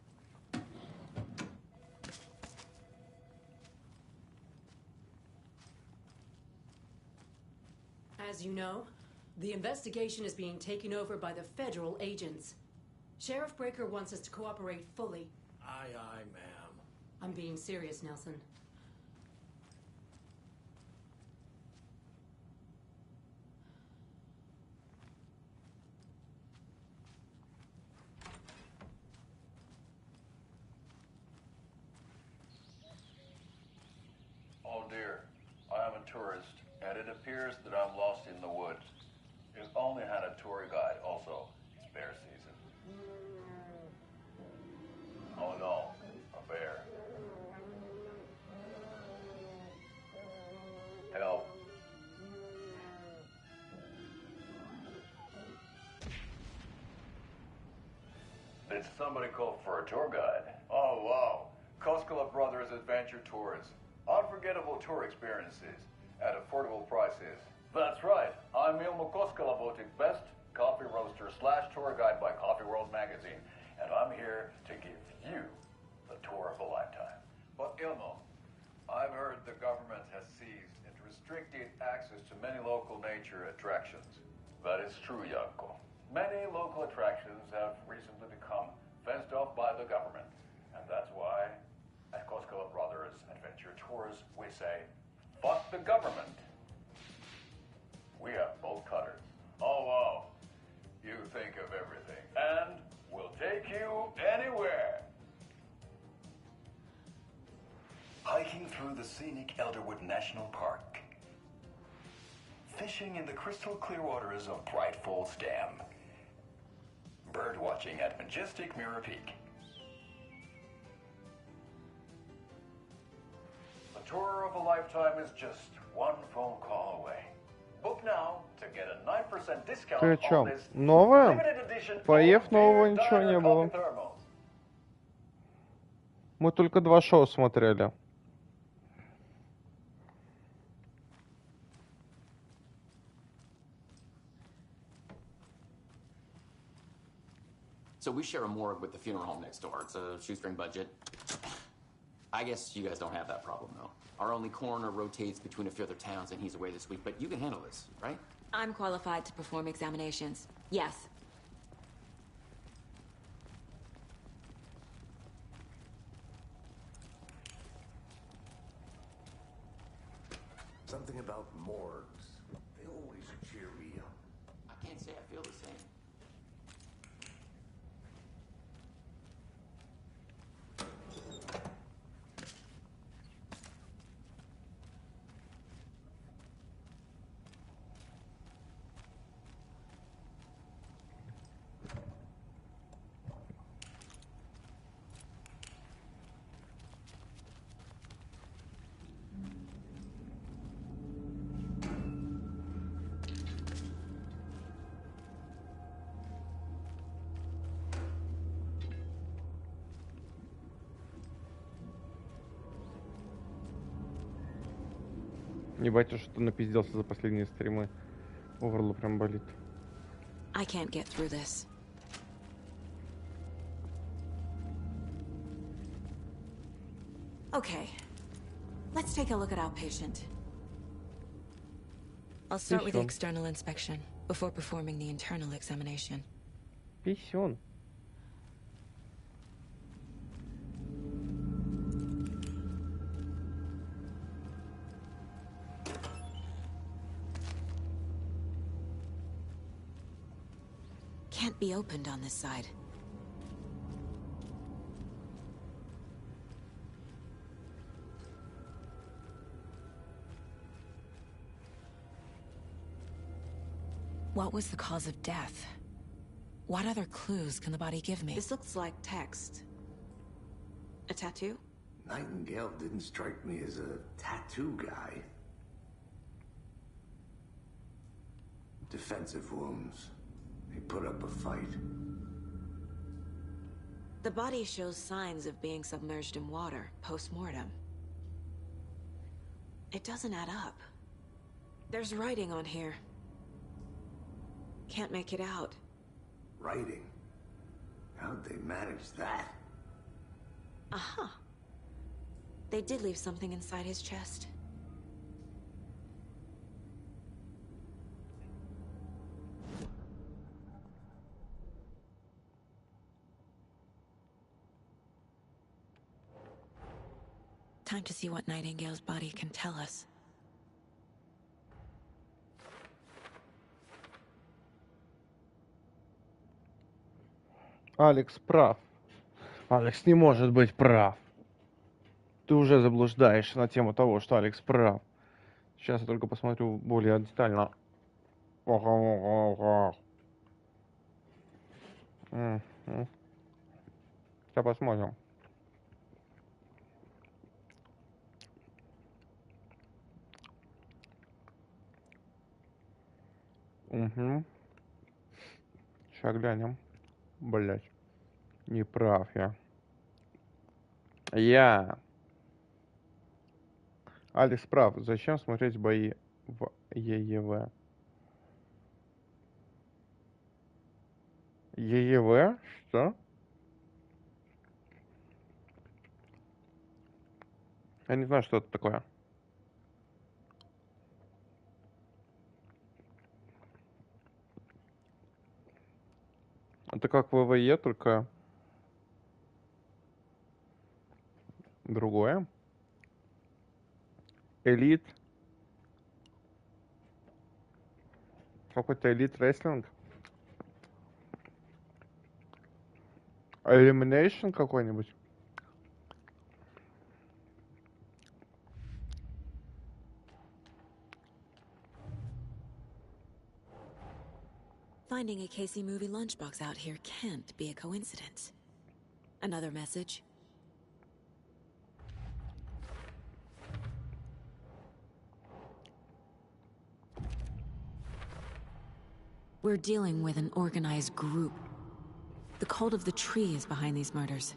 As you know, the investigation is being taken over by the federal agents. Sheriff Breaker wants us to cooperate fully. Aye, aye, ma'am. I'm being serious, Nelson. Oh dear, I am a tourist, and it appears that I'm lost in the woods. You've only had a tour guide, also. It's bear season. Oh no, a bear. Help. Did somebody call for a tour guide? Oh wow, Koskela Brothers Adventure Tours. Unforgettable tour experiences at affordable prices. That's right. I'm Ilmo Koskela, voted best coffee roaster / tour guide by Coffee World magazine, and I'm here to give you the tour of a lifetime. But Ilmo, I've heard the government has seized and restricted access to many local nature attractions. That is true, Janko. Many local attractions have recently become fenced off by the government, and that's why at Koskela Brothers Adventure Tours, we say, fuck the government. We have bolt cutters. Oh, wow. You think of everything. And we'll take you anywhere. Hiking through the scenic Elderwood National Park. Fishing in the crystal clear waters of Bright Falls Dam. Bird watching at majestic Mirror Peak. The tour of a lifetime is just one phone call away. Book now to get a 9% discount Ты о on чем? this Новое? limited edition Поев нового Dear ничего Diner не было. coffee thermos. Мы только 2 шоу смотрели. So we share a morgue with the funeral home next door. It's a shoestring budget. I guess you guys don't have that problem, though. Our only coroner rotates between a few other towns, and he's away this week, but you can handle this, right? I'm qualified to perform examinations. Yes. Something about morgues. They always cheer me up. I can't say I feel the same. Ебать, уж что напизделся за последние стримы. Оверло прям болит. I can't get through this. Okay. Let's take a look at our patient. I'll start with the external inspection before performing the internal examination. Писюн. Can't be opened on this side. What was the cause of death? What other clues can the body give me? This looks like text. A tattoo? Nightingale didn't strike me as a tattoo guy. Defensive wounds. He put up a fight. The body shows signs of being submerged in water, post-mortem. It doesn't add up. There's writing on here. Can't make it out. writing. How'd they manage that? Aha. They did leave something inside his chest. Time to see what Nightingale's body can tell us. Алекс прав. Алекс не может быть прав. Ты уже заблуждаешься на тему того, что Алекс прав. Сейчас я только посмотрю более детально. Сейчас посмотрим. Угу. Сейчас глянем. Блять. Не прав я. Алекс прав. Зачем смотреть бои в ЕЕВ? ЕЕВ? Что? Я не знаю, что это такое. Это как ВВЕ, только другое. Элит. Какой-то элит рестлинг. Elimination какой-нибудь. Finding a Casey movie lunchbox out here can't be a coincidence. Another message? We're dealing with an organized group. The cult of the tree is behind these murders.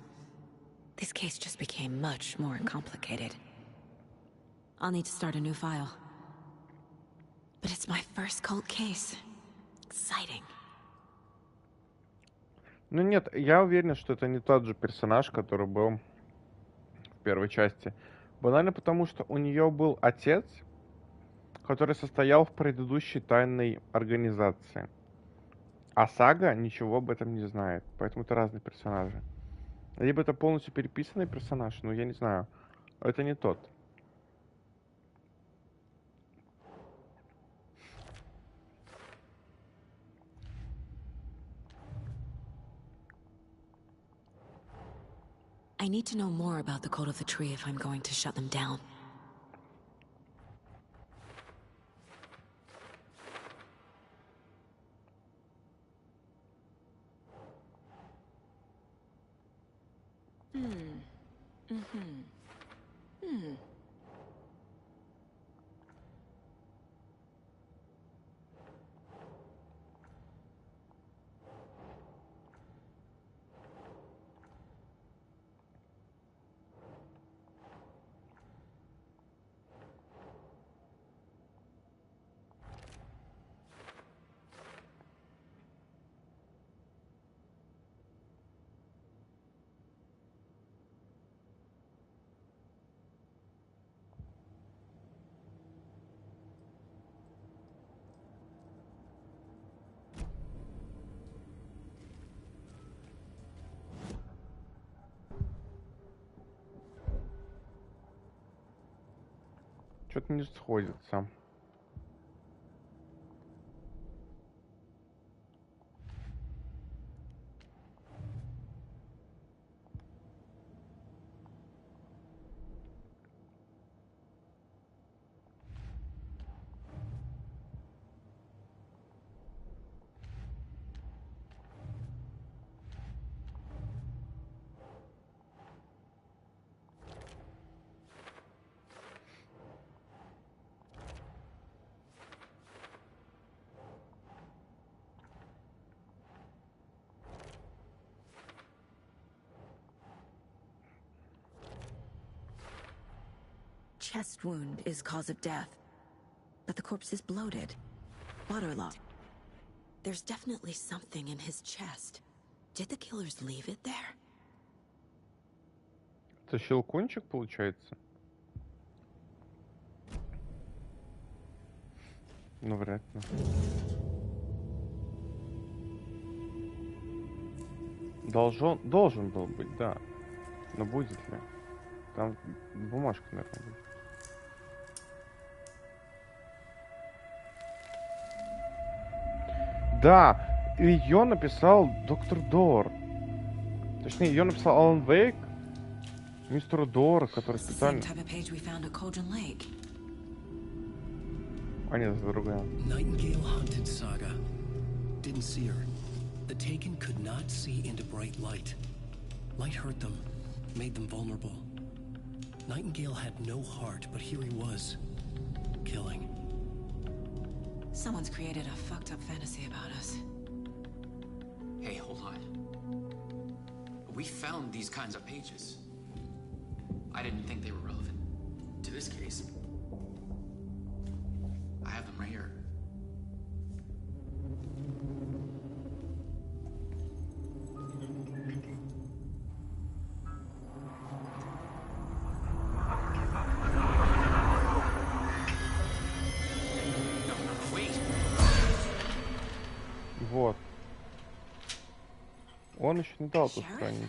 This case just became much more complicated. I'll need to start a new file. But it's my first cult case. Exciting. Ну нет, я уверен, что это не тот же персонаж, который был в первой части. Банально потому, что у нее был отец, который состоял в предыдущей тайной организации. А Сага ничего об этом не знает. Поэтому это разные персонажи. Либо это полностью переписанный персонаж, но я не знаю. Это не тот. I need to know more about the cult of the tree if I'm going to shut them down. Что-то не сходится. Chest wound is cause of death, but the corpse is bloated, waterlogged. There's definitely something in his chest. Did the killers leave it there? Это щелкунчик, получается? Ну, вряд ли. Должен был быть, да. Но будет ли? Там бумажка, наверное, будет. Да, ее написал доктор Дор. Точнее, ее написал Алан Вейк, мистеру Дор, который специально... А нет, это другая. Nightingale hunted Saga. Didn't see her. The Taken could not see into bright light. Light hurt them, made them vulnerable. Nightingale had no heart, but here he was, killing. Someone's created a fucked up fantasy about us. Hey, hold on. We found these kinds of pages. I didn't think they were relevant to this case. I have them right here. Вот. Он еще не дал эту страницу.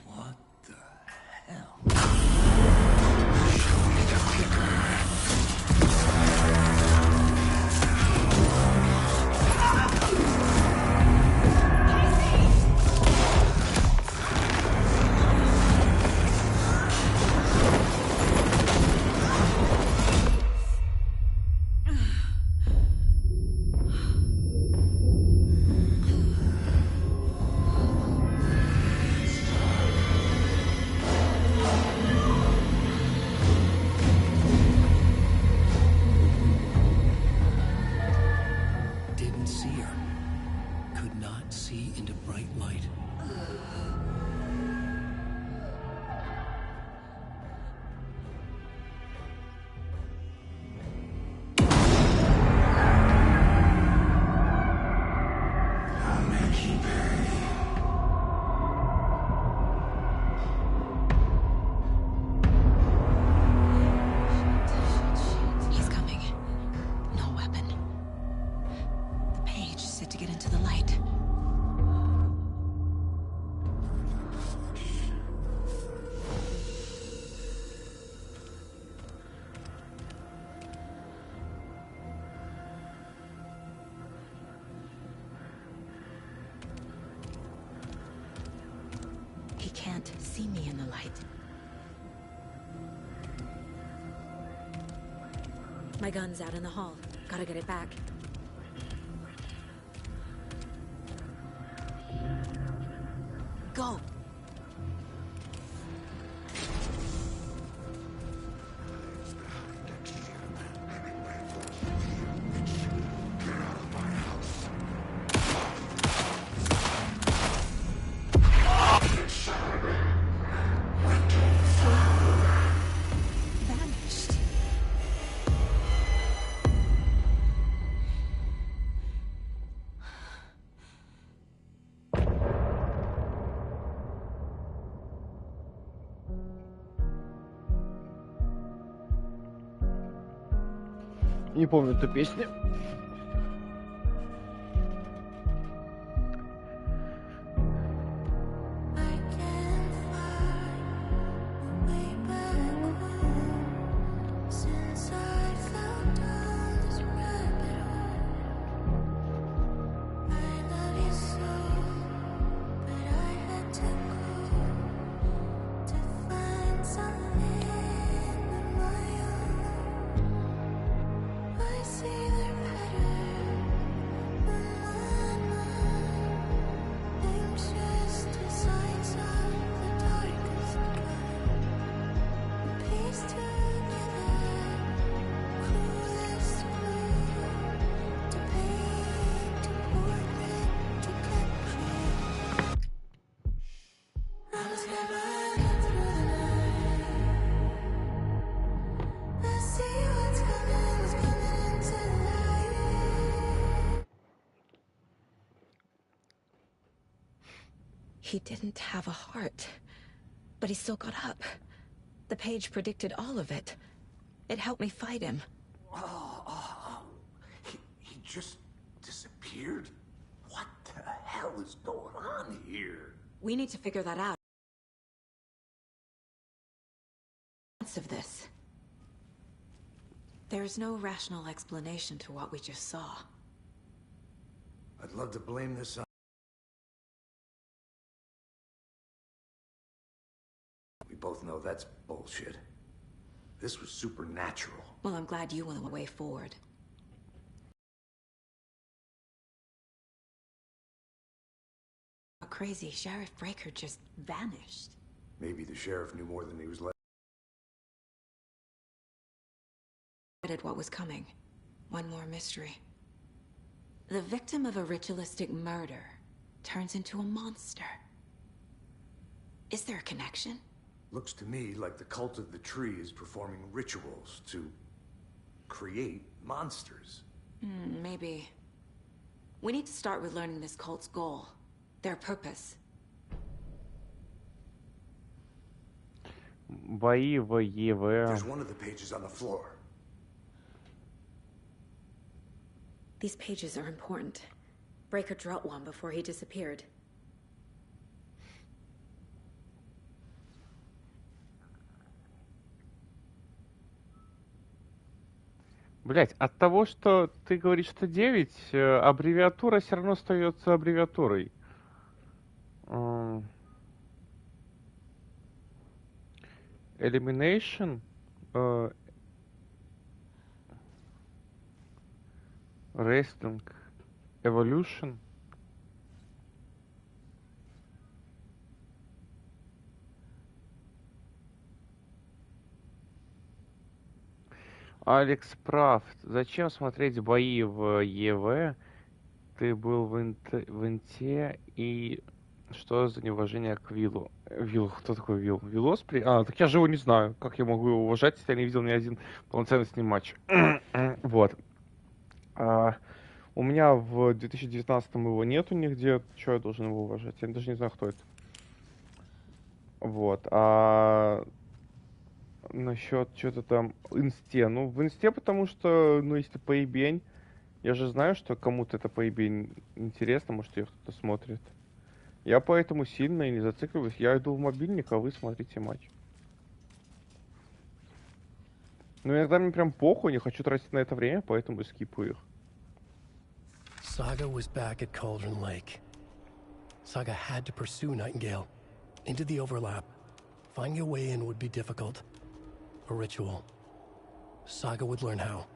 Can't see me in the light. My gun's out in the hall. Gotta get it back. Go! Не помню эту песню. I see their patterns. He didn't have a heart, but he still got up. The page predicted all of it. It helped me fight him. He just disappeared? What the hell is going on here? We need to figure that out. Of this. There's no rational explanation to what we just saw. I'd love to blame this on... We both know that's bullshit. This was supernatural. Well, I'm glad you went the way forward. Crazy, Sheriff Breaker just vanished. Maybe the sheriff knew more than he was letting... What was coming. One more mystery. The victim of a ritualistic murder turns into a monster. Is there a connection? Looks to me like the cult of the tree is performing rituals to create monsters. Maybe. We need to start with learning this cult's goal. Their purpose. Бои в ЕВ. There's one of the pages on the floor. These pages are important. Breaker dropped one before he disappeared. Блять, от того, что ты говоришь, что 9, аббревиатура все равно остается аббревиатурой. Elimination, Wrestling, Evolution. Алекс прав. Зачем смотреть бои в ЕВ? Ты был в Инте, и что за неуважение к Виллу? Вилл, кто такой Вилл? Виллоспри? Так я же его не знаю. Как я могу его уважать, если я не видел ни один полноценный с ним матч? Вот. У меня в 2019-м его нету нигде. Чего я должен его уважать? Я даже не знаю, кто это. Вот. Насчет что-то там инсте. Ну, в инсте, потому что, ну, если поебень, я же знаю, что кому-то это поебень интересно, может, ее кто-то смотрит. Я поэтому сильно и не зацикливаюсь. Я иду в мобильник, а вы смотрите матч. Ну, иногда мне прям похуй, не хочу тратить на это время, поэтому скипаю их. Saga was back at Cauldron Lake. Saga had to pursue Nightingale into the overlap. Finding a way in would be difficult. A ritual. Saga would learn how.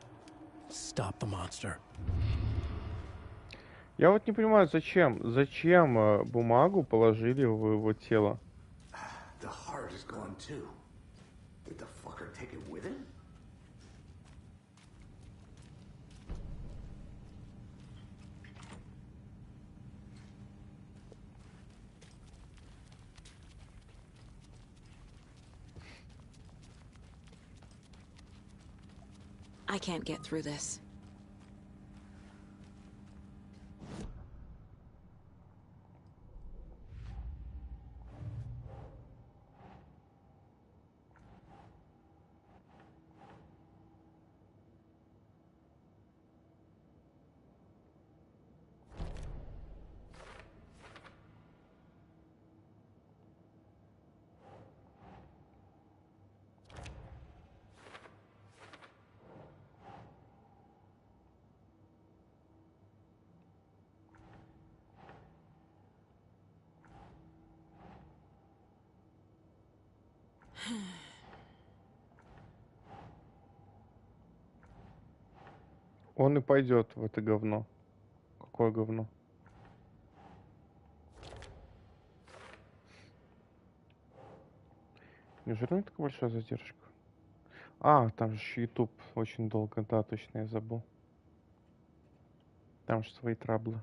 Stop the monster. Я вот не понимаю, зачем бумагу положили в его тело? The heart is gone too. Did the fucker take it with him? I can't get through this. Он и пойдет в это говно. Какое говно? Неужели у меня такая большая задержка? Там же еще YouTube очень долго. Да, точно, я забыл. Там же свои траблы.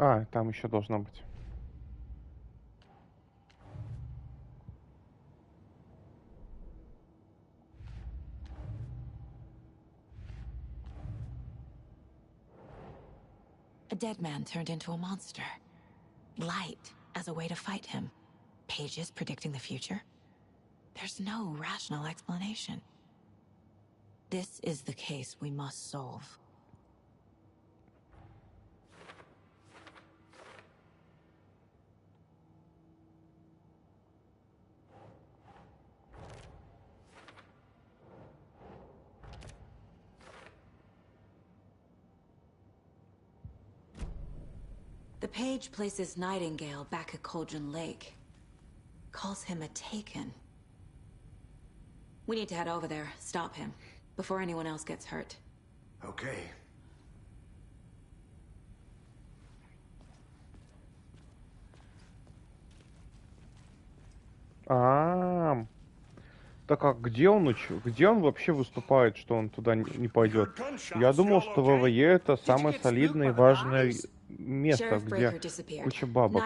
А, там еще должно быть. A dead man turned into a monster. Light as a way to fight him. Pages predicting the future. There's no rational explanation. This is the case we must solve. The page places Nightingale back at Cauldron Lake. Calls him a Taken. We need to head over there, stop him, before anyone else gets hurt. Okay. Так а где он где он вообще выступает, что он туда не пойдет? Я думал, что ВВЕ это самое солидное и важное место, где куча бабок.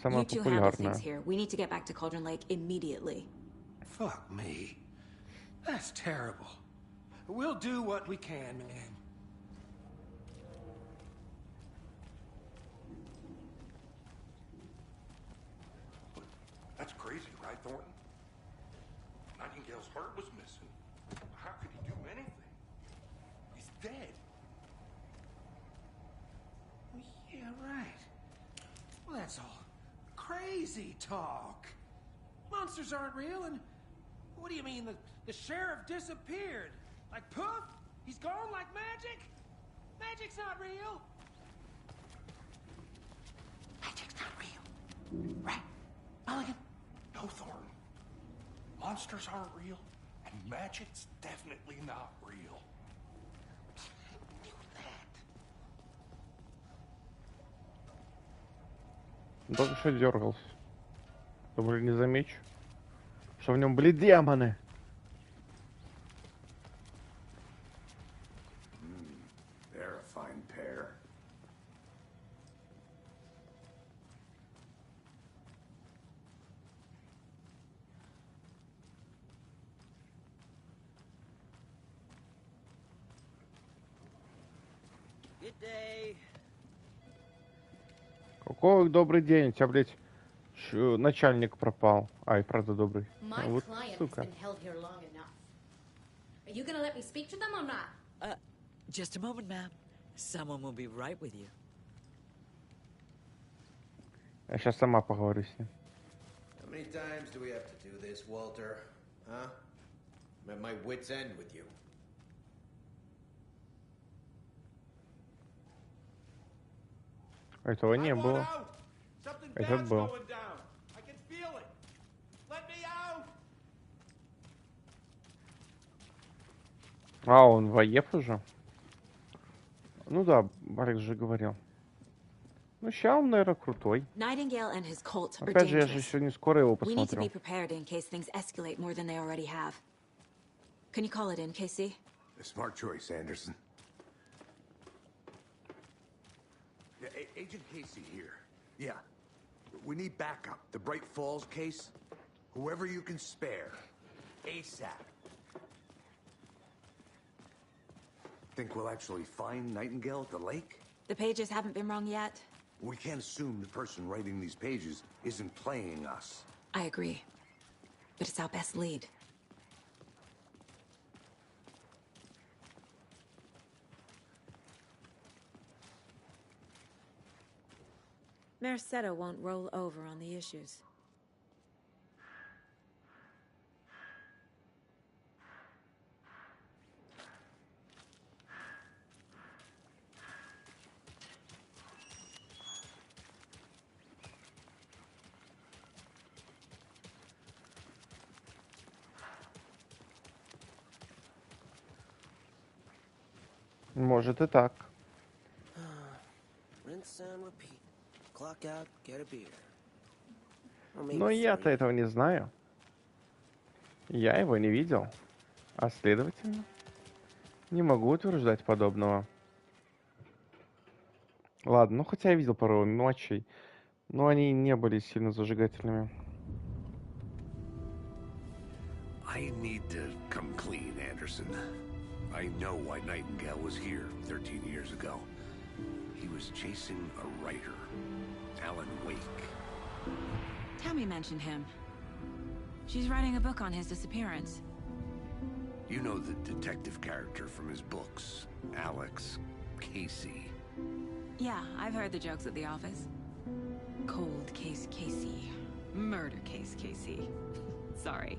Самое популярное. Fuck me. That's terrible. We'll do what we can, man. That's crazy, right, Thornton? Nightingale's heart was missing. How could he do anything? He's dead. Yeah, right. Well, that's all crazy talk. Monsters aren't real, and what do you mean the sheriff disappeared? Like poof? He's gone like magic? Magic's not real. Magic's not real. Right? Mulligan? No, Thornton. Monsters aren't real, and magic's definitely not real. Только что дергался. Чтобы не замечу, что в нем были демоны. They're a fine pair. Good day. Какой добрый день, у тебя, блядь, начальник пропал. Ай, правда добрый. Вот, сука. Are you gonna let me speak to them or not? Just a moment, ma'am. Someone will be right with you. Я сейчас сама поговорю с ним. How many times do we have to do this, Walter? Huh? I'm at my wit's end with you. Этого не было. Этот был. А, он воев уже? Ну да, Борис же говорил. Ну, ща он, наверное, крутой. Опять же, я же еще не скоро его посмотрю. Can you call it in, Casey? A smart choice, Anderson. Yeah, Agent Casey here. Yeah. We need backup. The Bright Falls case. Whoever you can spare. ASAP. Think we'll actually find Nightingale at the lake? The pages haven't been wrong yet. We can't assume the person writing these pages isn't playing us. I agree. But it's our best lead. Merced won't roll over on the issues. Может и так. Но я-то этого не знаю. Я его не видел. А следовательно, не могу утверждать подобного. Ладно, ну хотя я видел пару матчей, но они не были сильно зажигательными. I need to come clean, Anderson. I know why Nightingale was here 13 years ago. He was chasing a writer, Alan Wake. Tammy mentioned him. She's writing a book on his disappearance. You know the detective character from his books, Alex Casey. Yeah, I've heard the jokes at the office. Cold case Casey. Murder case Casey. Sorry.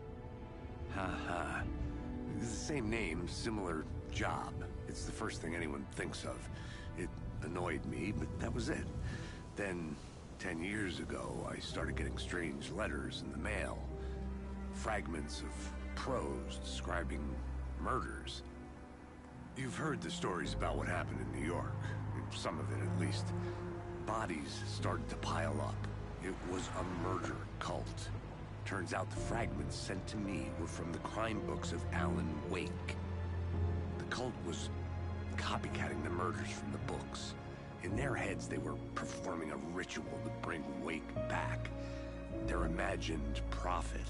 Ha. It's the same name, similar job. It's the first thing anyone thinks of. It annoyed me, but that was it. Then, 10 years ago, I started getting strange letters in the mail. Fragments of prose describing murders. You've heard the stories about what happened in New York. Some of it, at least. Bodies started to pile up. It was a murder cult. Turns out the fragments sent to me were from the crime books of Alan Wake. The cult was copycatting the murders from the books. In their heads, they were performing a ritual to bring Wake back. Their imagined prophet.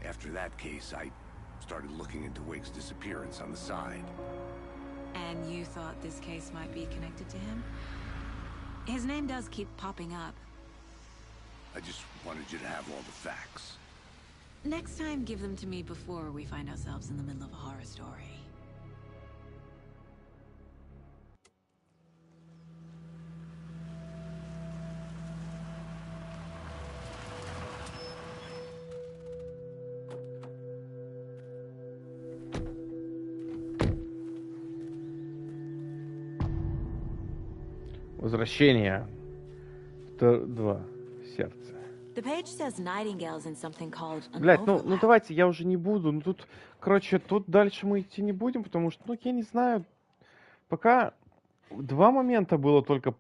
After that case, I started looking into Wake's disappearance on the side. And you thought this case might be connected to him? His name does keep popping up. I just wanted you to have all the facts. Next time, give them to me before we find ourselves in the middle of a horror story. Возвращение. 2. Сердце. The page says Nightingale's in something called an Блять, ну overlap. давайте, я уже не буду. Ну тут, короче, тут дальше мы идти не будем, потому что, ну, я не знаю. Пока 2 момента было только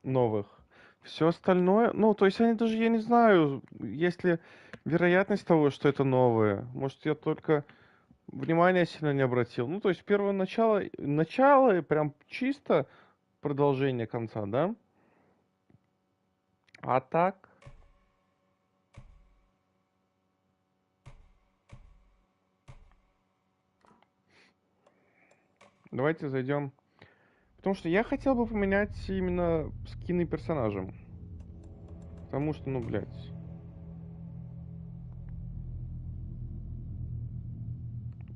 новых. Все остальное, ну, то есть они даже, я не знаю, есть ли вероятность того, что это новое. Может, я только внимания сильно не обратил. Ну, то есть первое начало прям чисто продолжение конца, да? А так... Давайте зайдем. Потому что я хотел бы поменять именно скины персонажем. Потому что, ну, блядь.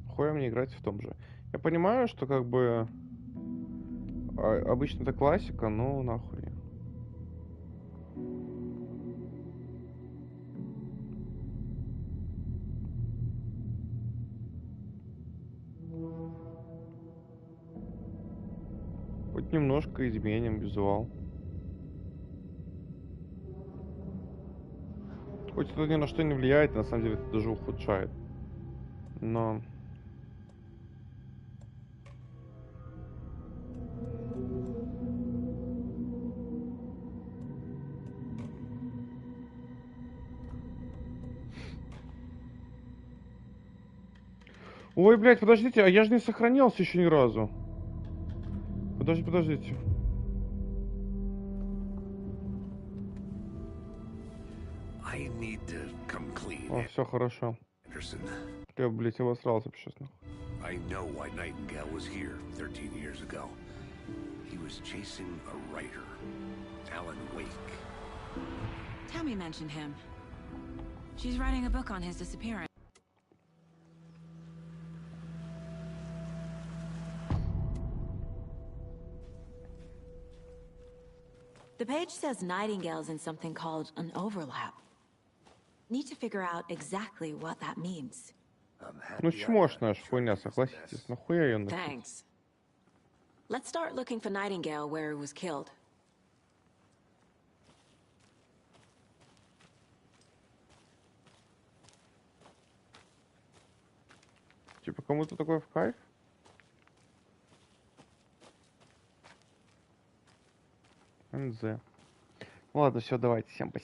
Хуя мне играть в том же. Я понимаю, что как бы обычно это классика, но нахуй. Хоть немножко изменим визуал. Хоть это ни на что не влияет, на самом деле это даже ухудшает. Но... Ой, блядь, подождите, а я же не сохранялся еще ни разу. Подождите. О, все хорошо. Я, блядь, его срался, честно. I know why Nightingale was here 13 years ago. He was chasing a writer, Alan Wake. Tammy mentioned him. She's writing a book on his disappearance. The page says Nightingale's in something called an overlap. Need to figure out exactly what that means. Ну чмошная ж хуйня, согласитесь. Нахуя ее носить? Thanks. Let's start looking for Nightingale where he was killed. Типа кому-то такой в кайф? НЗ. Ладно, все, давайте, всем спасибо.